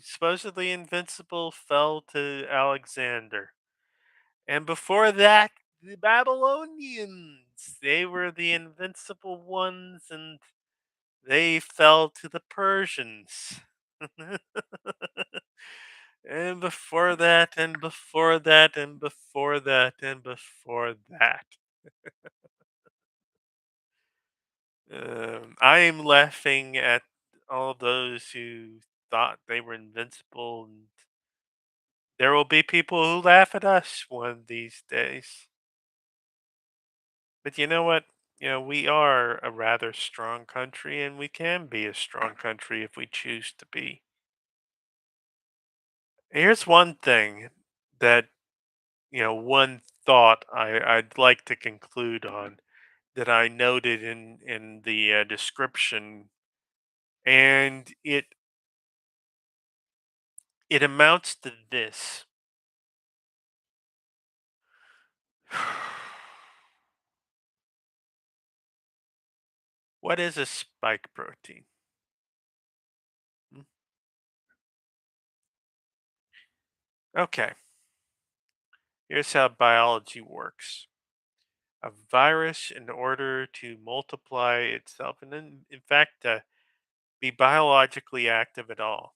supposedly invincible, fell to Alexander. And before that, the Babylonians, they were the invincible ones, and they fell to the Persians. And before that, and before that, and before that, and before that. I am laughing at all those who thought they were invincible, and there will be people who laugh at us one of these days. But you know what? We are a rather strong country, and we can be a strong country if we choose to be. Here's one thing that, one thought I'd like to conclude on that I noted in the description, and It amounts to this. What is a spike protein? Hmm. Okay, here's how biology works. A virus, in order to multiply itself, and then, in fact, be biologically active at all,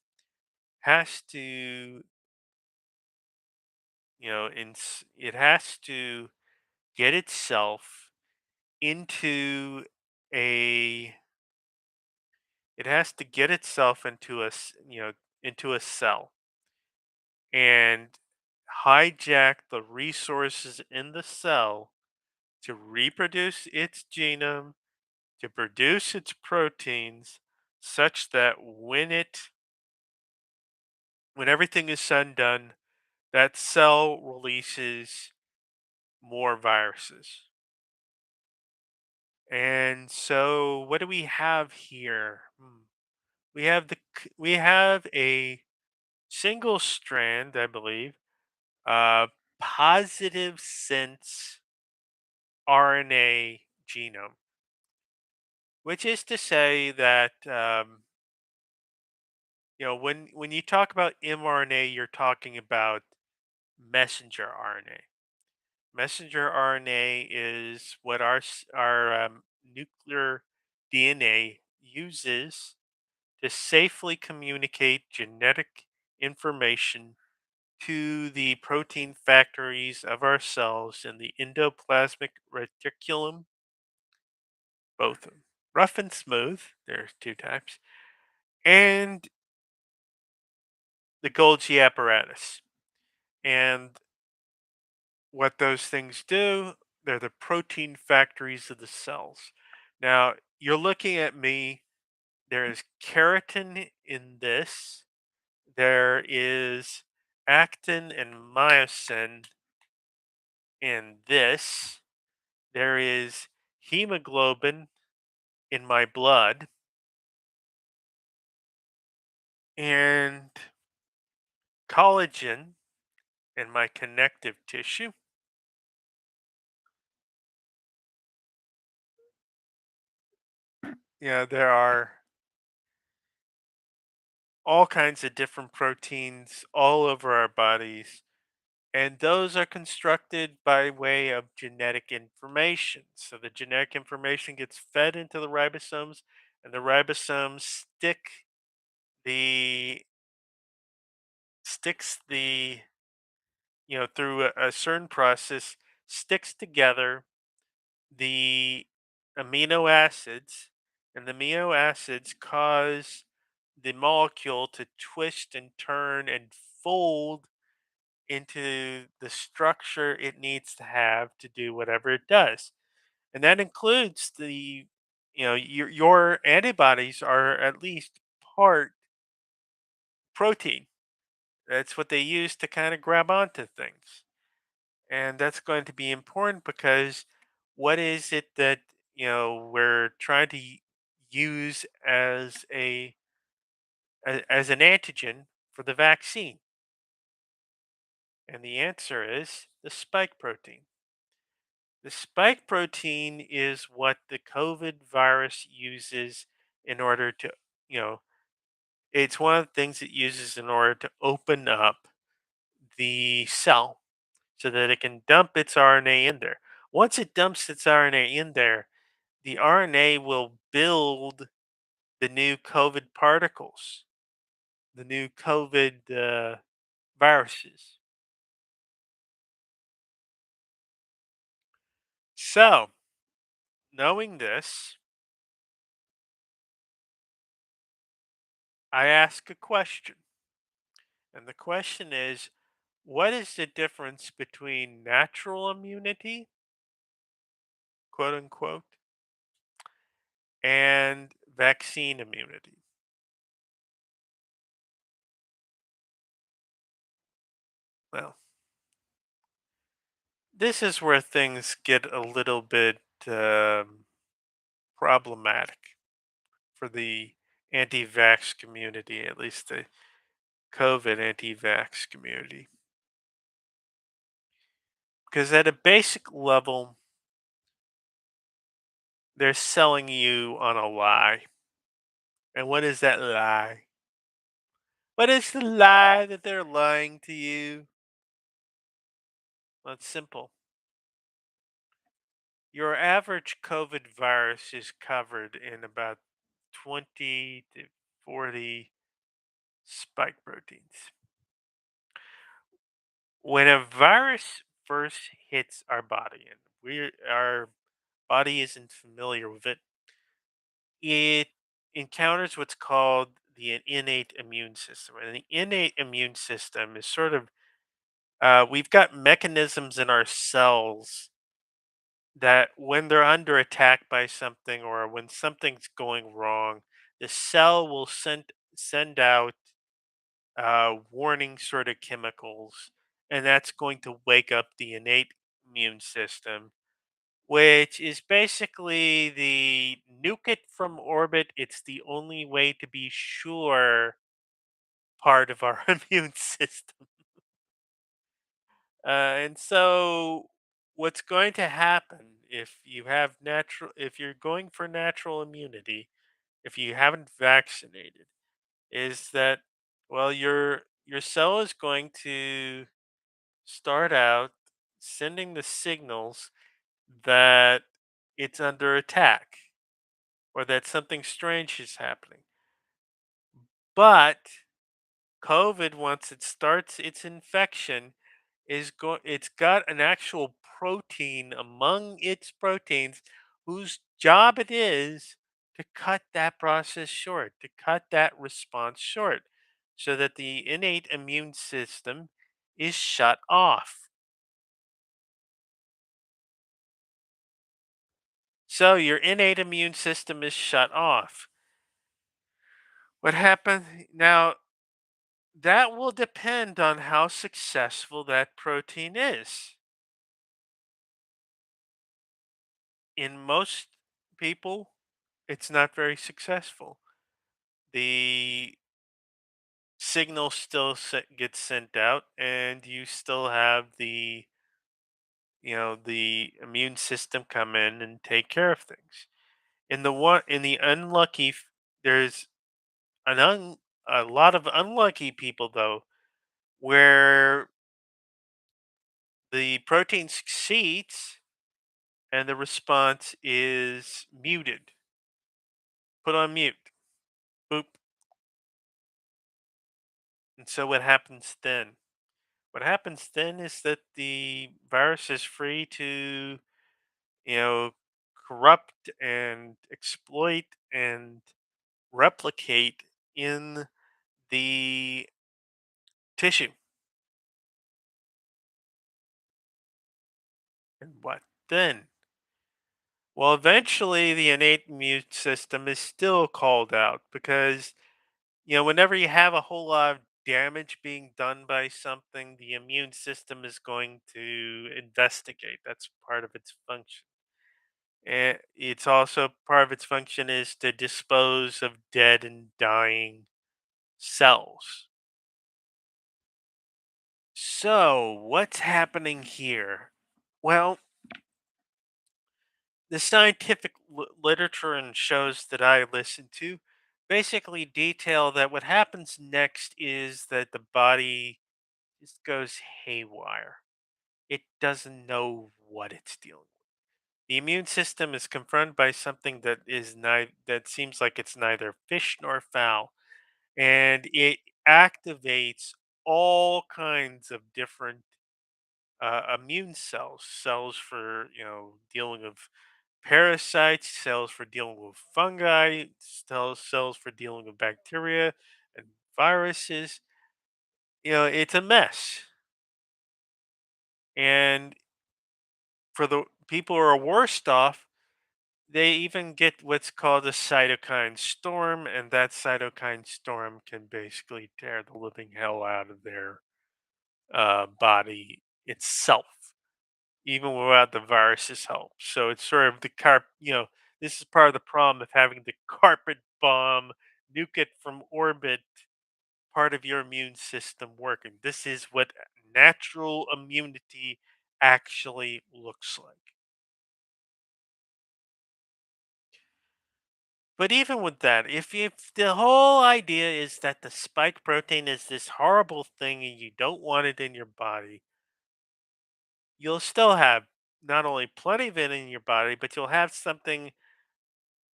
has to, it has to get itself into a, it has to get itself into into a cell and hijack the resources in the cell to reproduce its genome, to produce its proteins, such that when everything is said and done, that cell releases more viruses. And so what do we have here? We have a single strand, I believe, uh, positive sense RNA genome, which is to say that when you talk about mRNA, you're talking about messenger RNA. Messenger RNA is what our nuclear DNA uses to safely communicate genetic information to the protein factories of our cells in the endoplasmic reticulum, both rough and smooth, there's two types, and the Golgi apparatus. And what those things do, they're the protein factories of the cells. Now, you're looking at me, there is keratin in this, there is actin and myosin in this, there is hemoglobin in my blood, and collagen in my connective tissue. There are all kinds of different proteins all over our bodies, and those are constructed by way of genetic information. So the genetic information gets fed into the ribosomes, and the ribosomes the sticks the through a certain process, sticks together the amino acids, and the amino acids cause the molecule to twist and turn and fold into the structure it needs to have to do whatever it does. And that includes your antibodies are at least part protein. That's what they use to kind of grab onto things. And that's going to be important because what is it that we're trying to use as an antigen for the vaccine? And the answer is the spike protein. The spike protein is what the COVID virus uses in order to, you know, it's one of the things it uses in order to open up the cell so that it can dump its RNA in there. Once it dumps its RNA in there, the RNA will build the new COVID particles, the new COVID viruses. So, knowing this, I ask a question. And the question is, what is the difference between natural immunity, quote unquote, and vaccine immunity? Well, this is where things get a little bit problematic for the anti vax community, at least. COVID anti-vax community. Because at a basic level, they're selling you on a lie. And what is that lie? What is the lie that they're lying to you? Well, it's simple. Your average COVID virus is covered in about 20 to 40 spike proteins. When a virus first hits our body and our body isn't familiar with it, it encounters what's called the innate immune system. And the innate immune system is sort of we've got mechanisms in our cells that when they're under attack by something or when something's going wrong, the cell will send out warning sort of chemicals, and that's going to wake up the innate immune system, which is basically the nuke it from orbit. It's the only way to be sure part of our immune system. And so, what's going to happen if you're going for natural immunity, if you haven't vaccinated, is that, well, your cell is going to start out sending the signals that it's under attack or that something strange is happening. But COVID, once it starts its infection, it's got an actual protein among its proteins whose job it is to cut that process short, to cut that response short, so that the innate immune system is shut off. So your innate immune system is shut off. What happens now? That will depend on how successful that protein is. In most people, it's not very successful. The signal still gets sent out, and you still have the immune system come in and take care of things. In the unlucky, there's an a lot of unlucky people though, where the protein succeeds and the response is muted, put on mute, boop. And so what happens then? What happens then is that the virus is free to, you know, corrupt and exploit and replicate in the tissue. And what then? Well, eventually the innate immune system is still called out because, whenever you have a whole lot of damage being done by something, the immune system is going to investigate. That's part of its function. And it's also part of its function is to dispose of dead and dying cells. So, what's happening here? Well, the scientific literature and shows that I listen to basically detail that what happens next is that the body just goes haywire. It doesn't know what it's dealing with. The immune system is confronted by something that seems like it's neither fish nor fowl, and it activates all kinds of different immune cells for dealing with parasites, cells for dealing with fungi, cells for dealing with bacteria and viruses. It's a mess. And for the people who are worst off, they even get what's called a cytokine storm, and that cytokine storm can basically tear the living hell out of their body itself, even without the virus's help. So it's sort of this is part of the problem of having the carpet bomb, nuke it from orbit part of your immune system working. This is what natural immunity actually looks like. But even with that, if the whole idea is that the spike protein is this horrible thing and you don't want it in your body, you'll still have not only plenty of it in your body, but you'll have something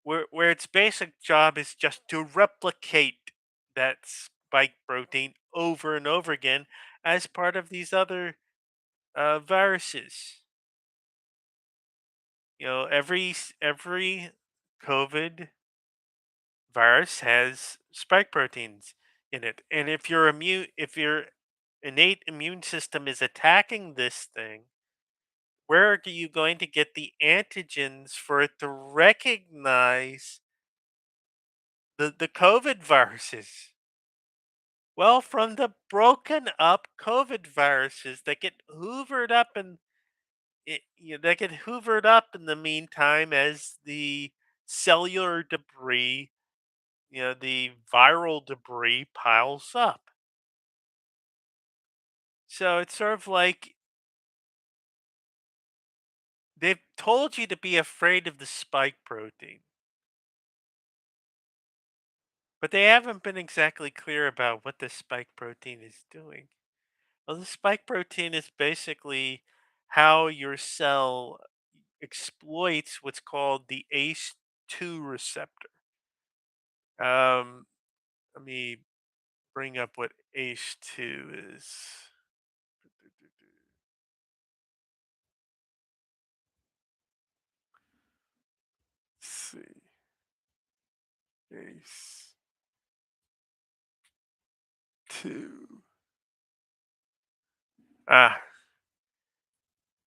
where its basic job is just to replicate that spike protein over and over again as part of these other viruses. Every COVID virus has spike proteins in it, and if your innate immune system is attacking this thing, where are you going to get the antigens for it to recognize the COVID viruses? Well, from the broken up COVID viruses that get hoovered up and that get hoovered up in the meantime as the cellular debris, the viral debris piles up. So it's sort of like they've told you to be afraid of the spike protein, but they haven't been exactly clear about what the spike protein is doing. Well, the spike protein is basically how your cell exploits what's called the ACE2 receptor. Um, Let me bring up what ACE2 is. Let's see. ACE2. Ah,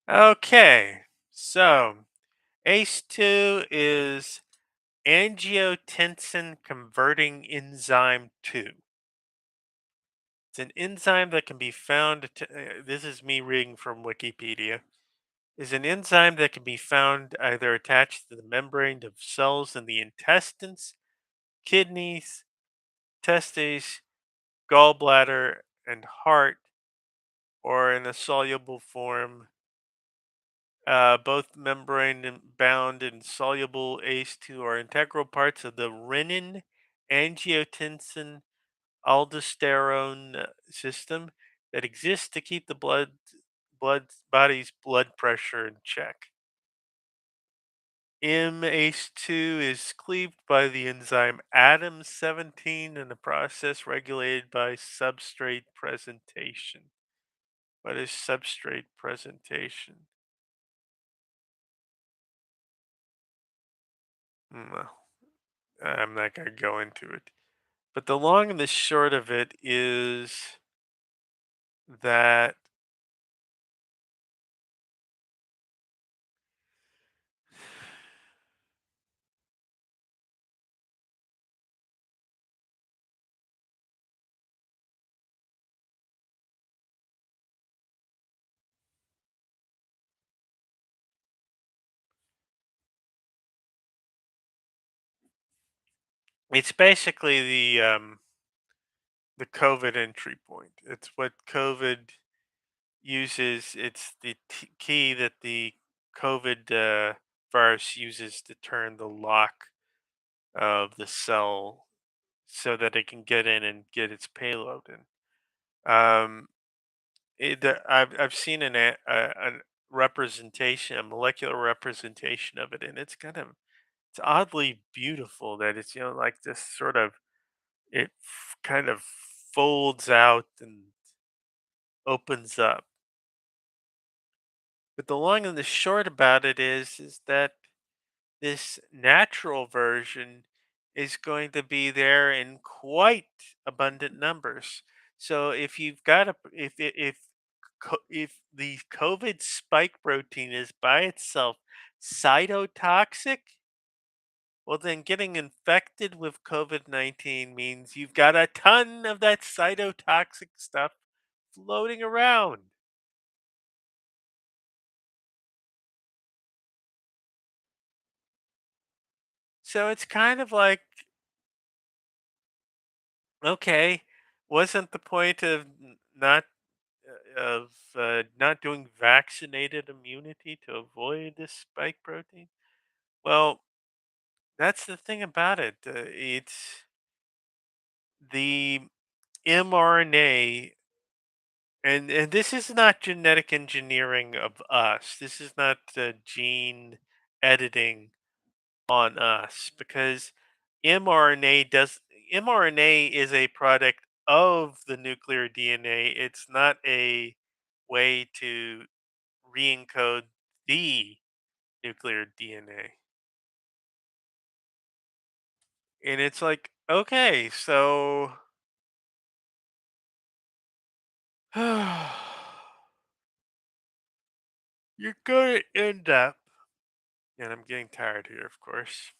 okay. So ACE2 is angiotensin converting enzyme 2. It's an enzyme that can be found. This is me reading from Wikipedia. Is an enzyme that can be found either attached to the membrane of cells in the intestines, kidneys, testes, gallbladder, and heart, or in a soluble form. Both membrane bound and soluble ACE2 are integral parts of the renin angiotensin aldosterone system that exists to keep the body's blood pressure in check. MACE2 is cleaved by the enzyme ADAM17 in a process regulated by substrate presentation. What is substrate presentation? Well, I'm not going to go into it. But the long and the short of it is that it's basically the COVID entry point. It's what COVID uses. It's the key that the COVID virus uses to turn the lock of the cell so that it can get in and get its payload in. I've seen a representation, a molecular representation of it, and it's oddly beautiful. That it's like this sort of kind of folds out and opens up. But the long and the short about it is that this natural version is going to be there in quite abundant numbers. So if you've got a if the COVID spike protein is by itself cytotoxic, well then getting infected with COVID-19 means you've got a ton of that cytotoxic stuff floating around. So it's kind of like, okay, wasn't the point of not doing vaccinated immunity to avoid this spike protein? Well, that's the thing about it. It's the mRNA, and this is not genetic engineering of us. This is not gene editing on us because mRNA does mRNA is a product of the nuclear DNA. It's not a way to re-encode the nuclear DNA. And it's like, okay, so you're going to end up, and I'm getting tired here, of course.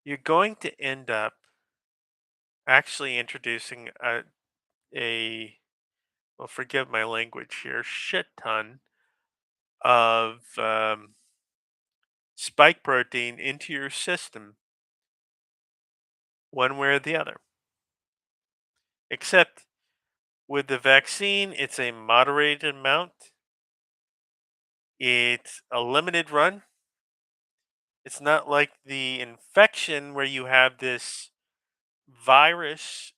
You're going to end up actually introducing a well, forgive my language here, shit ton of spike protein into your system, one way or the other. Except with the vaccine, it's a moderated amount, it's a limited run. It's not like the infection where you have this virus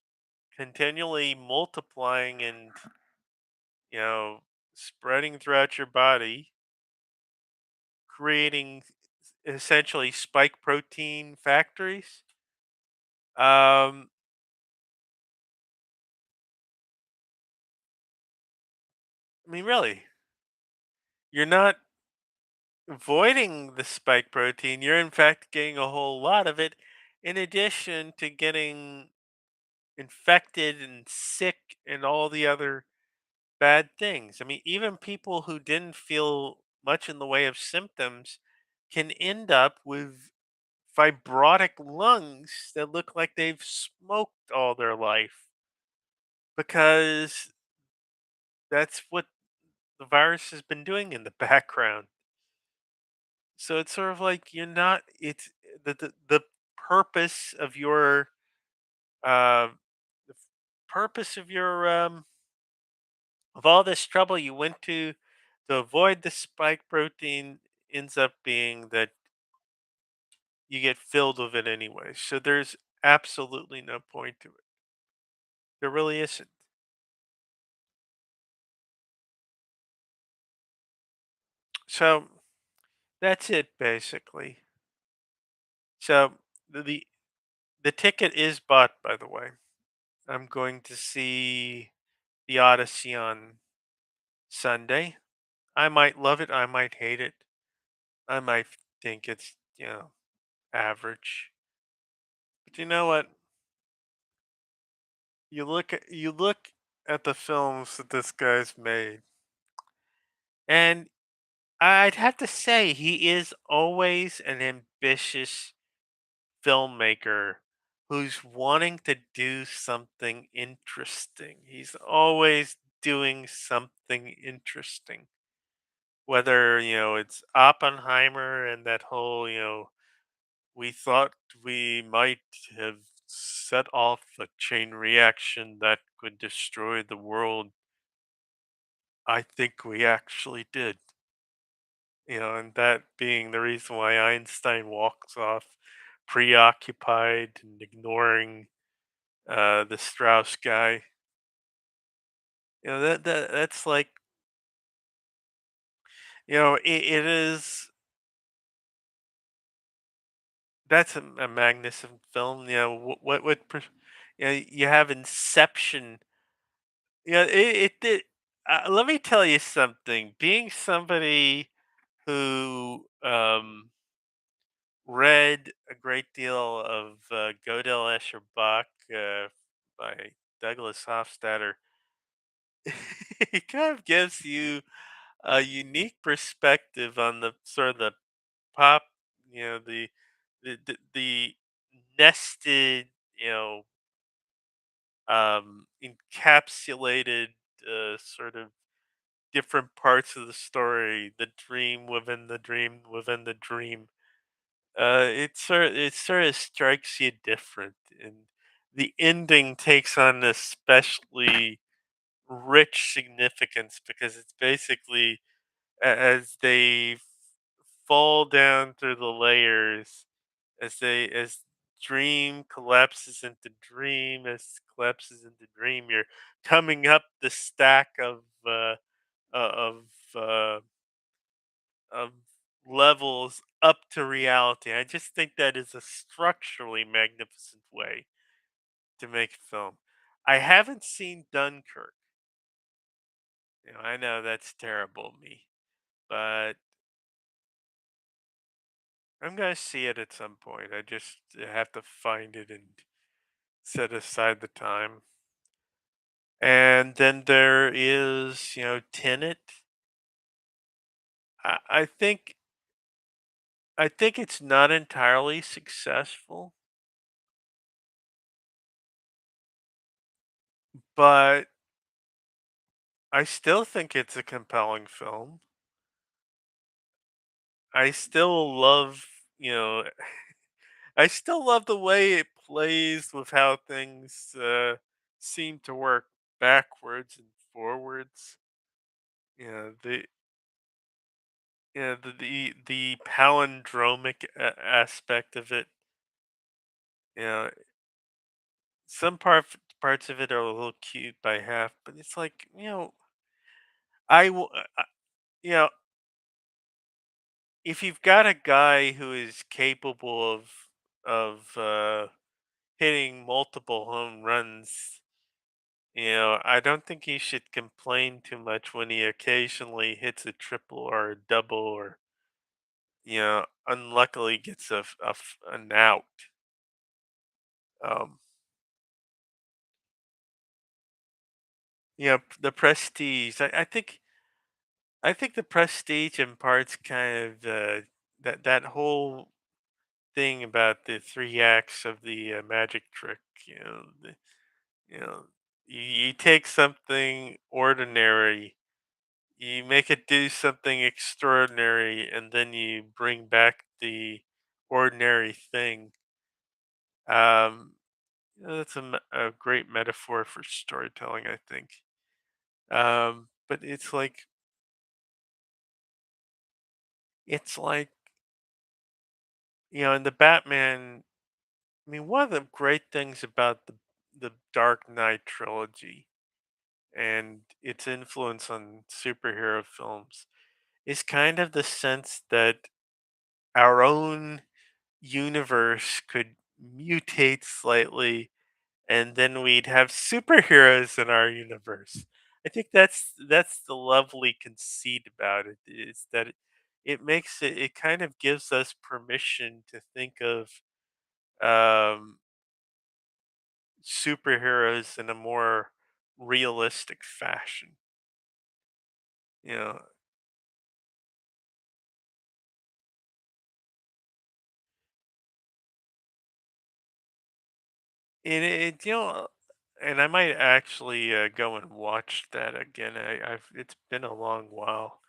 continually multiplying and, you know, spreading throughout your body, creating essentially spike protein factories. Um, I mean, really, you're not avoiding the spike protein. You're in fact getting a whole lot of it, in addition to getting infected and sick and all the other bad things. I mean, even people who didn't feel much in the way of symptoms can end up with fibrotic lungs that look like they've smoked all their life because that's what the virus has been doing in the background. So it's sort of like you're not. It's the purpose of your uh, the purpose of all this trouble you went to avoid the spike protein ends up being that you get filled with it anyway. So there's absolutely no point to it. There really isn't. So that's it basically. So the the ticket is bought, by the way. I'm going to see the Odyssey on Sunday. I might love it. I might hate it. I might think it's, average. But you know what? You look at the films that this guy's made, and I'd have to say he is always an ambitious filmmaker who's wanting to do something interesting. He's always doing something interesting. Whether, it's Oppenheimer and that whole, we thought we might have set off a chain reaction that could destroy the world. I think we actually did. And that being the reason why Einstein walks off preoccupied and ignoring the Strauss guy. That's like, it is that's a magnificent film. You have Inception. It did. Let me tell you something. Being somebody who read a great deal of Godel Escher Bach by Douglas Hofstadter, it kind of gives you a unique perspective on the sort of the pop, the nested, encapsulated sort of different parts of the story, the dream within the dream within the dream. It sort of strikes you different, and the ending takes on an especially rich significance because it's basically as they fall down through the layers, as dream collapses into dream, as collapses into dream, you're coming up the stack uh, of uh, of levels up to reality. I just think that is a structurally magnificent way to make a film. I haven't seen Dunkirk. I know that's terrible of me, but I'm gonna see it at some point. I just have to find it and set aside the time. And then there is, Tenet. I think it's not entirely successful, but I still think it's a compelling film. I still love, you know, I still love the way it plays with how things seem to work backwards and forwards. You know, the palindromic aspect of it. You know, some parts of it are a little cute by half, but it's like I will, you know, if you've got a guy who is capable of hitting multiple home runs, I don't think he should complain too much when he occasionally hits a triple or a double or unluckily gets an out. Um, the prestige. I think the prestige imparts kind of that whole thing about the three acts of the magic trick. You know, you take something ordinary, you make it do something extraordinary, and then you bring back the ordinary thing. That's a great metaphor for storytelling, I think. But it's like in the Batman. I mean, one of the great things about the Dark Knight trilogy and its influence on superhero films is kind of the sense that our own universe could mutate slightly and then we'd have superheroes in our universe. I think that's the lovely conceit about it is that it kind of gives us permission to think of um, superheroes in a more realistic fashion. You know, and I might actually go and watch that again. It's been a long while.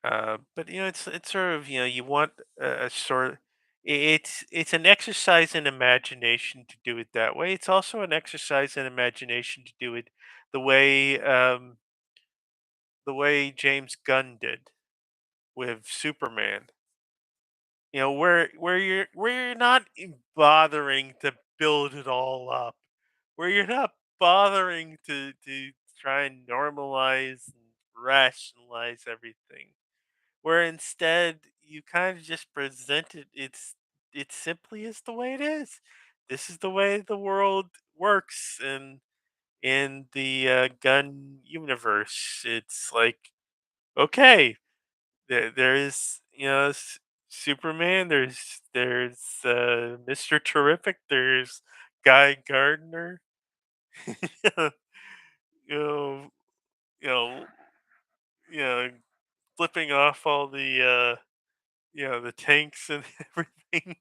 But it's sort of you want a sort. It's an exercise in imagination to do it that way. It's also an exercise in imagination to do it the way um, the way James Gunn did with Superman. Where you're not bothering to build it all up, where you're not bothering to try and normalize and rationalize everything, where instead you kind of just present it simply as the way it is. This is the way the world works in the gun universe. It's like, okay, there is Superman, there's Mr. Terrific, there's Guy Gardner. you know you know you know flipping off all the tanks and everything.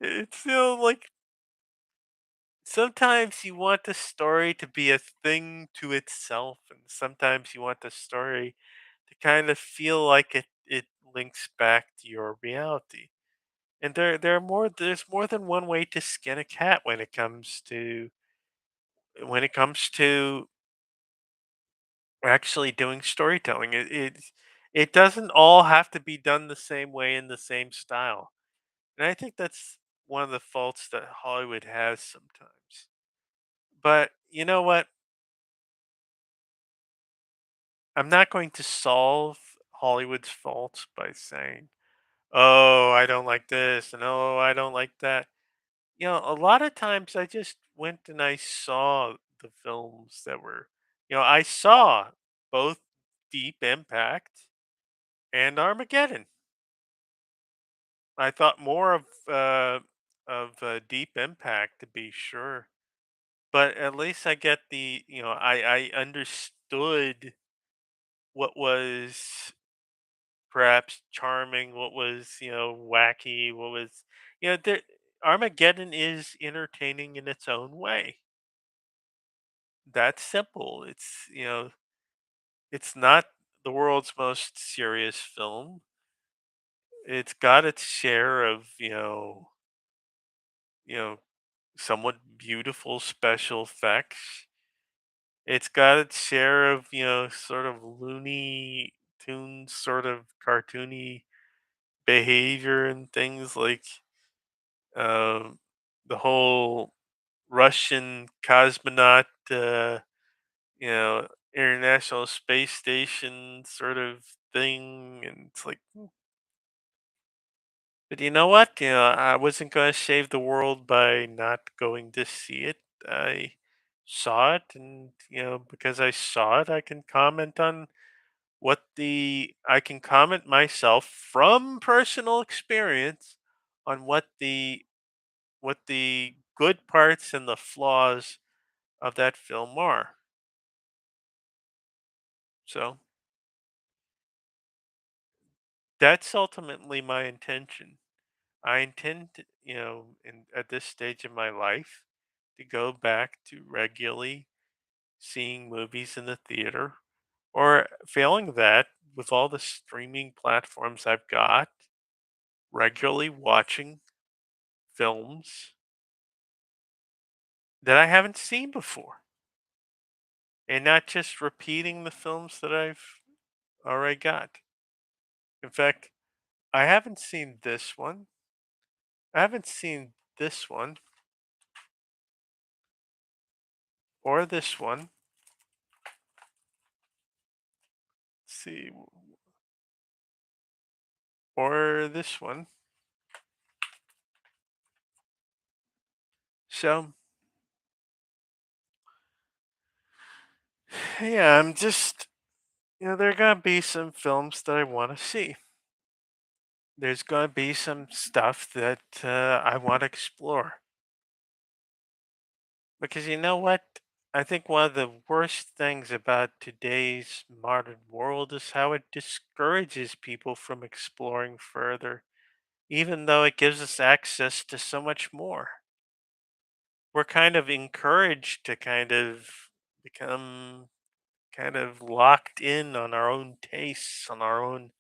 It's still like sometimes you want the story to be a thing to itself, and sometimes you want the story to kind of feel like it links back to your reality. And there's more than one way to skin a cat when it comes to actually doing storytelling. It doesn't all have to be done the same way in the same style. And I think that's one of the faults that Hollywood has sometimes. But you know what? I'm not going to solve Hollywood's faults by saying, "Oh, I don't like this," and "Oh, I don't like that." A lot of times I just went and I saw the films that were, I saw both Deep Impact and Armageddon. I thought more of Deep Impact to be sure, but at least I get I understood what was perhaps charming, what was wacky, what was there. Armageddon is entertaining in its own way. That's simple. It's not the world's most serious film. It's got its share of you know somewhat beautiful special effects. It's got its share of, sort of loony tunes, sort of cartoony behavior and things like um, the whole Russian cosmonaut, you know, International Space Station sort of thing. And it's like, but you know what? I wasn't going to save the world by not going to see it. I saw it, and because I saw it, I can comment on I can comment myself from personal experience on what the good parts and the flaws of that film are. So that's ultimately my intention. I intend to, at this stage of my life, to go back to regularly seeing movies in the theater, or failing that, with all the streaming platforms I've got, regularly watching films that I haven't seen before, and not just repeating the films that I've already got. In fact, I haven't seen this one. I haven't seen this one or this one. Let's see, or this one. So, yeah, I'm just, there are gonna be some films that I want to see. There's gonna be some stuff that I want to explore. Because you know what? I think one of the worst things about today's modern world is how it discourages people from exploring further, even though it gives us access to so much more. We're kind of encouraged to kind of become kind of locked in on our own tastes, on our own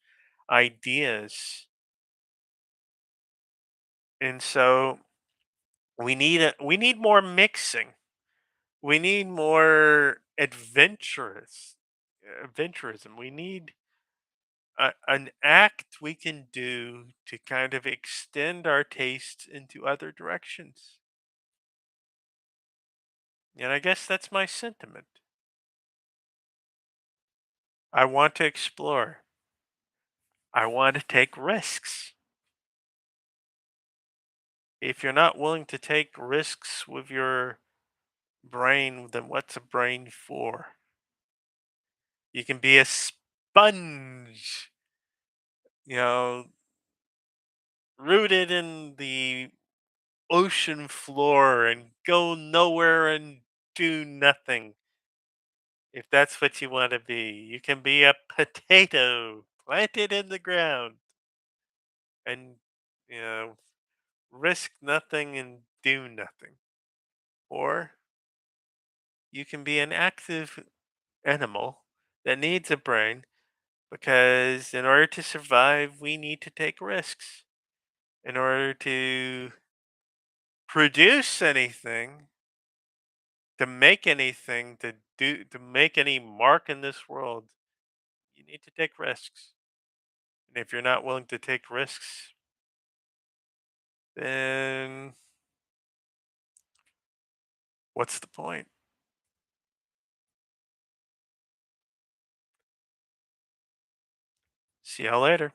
ideas. And so we need more mixing. We need more adventurism. We need an act we can do to kind of extend our tastes into other directions. And I guess that's my sentiment. I want to explore. I want to take risks. If you're not willing to take risks with your brain, then what's a brain for? You can be a sponge, you know, rooted in the ocean floor and go nowhere and do nothing. If that's what you want to be, you can be a potato planted in the ground and, you know, risk nothing and do nothing. Or you can be an active animal that needs a brain because in order to survive, we need to take risks. In order to produce anything, to make anything, to make any mark in this world, you need to take risks. And if you're not willing to take risks, then what's the point? See y'all later.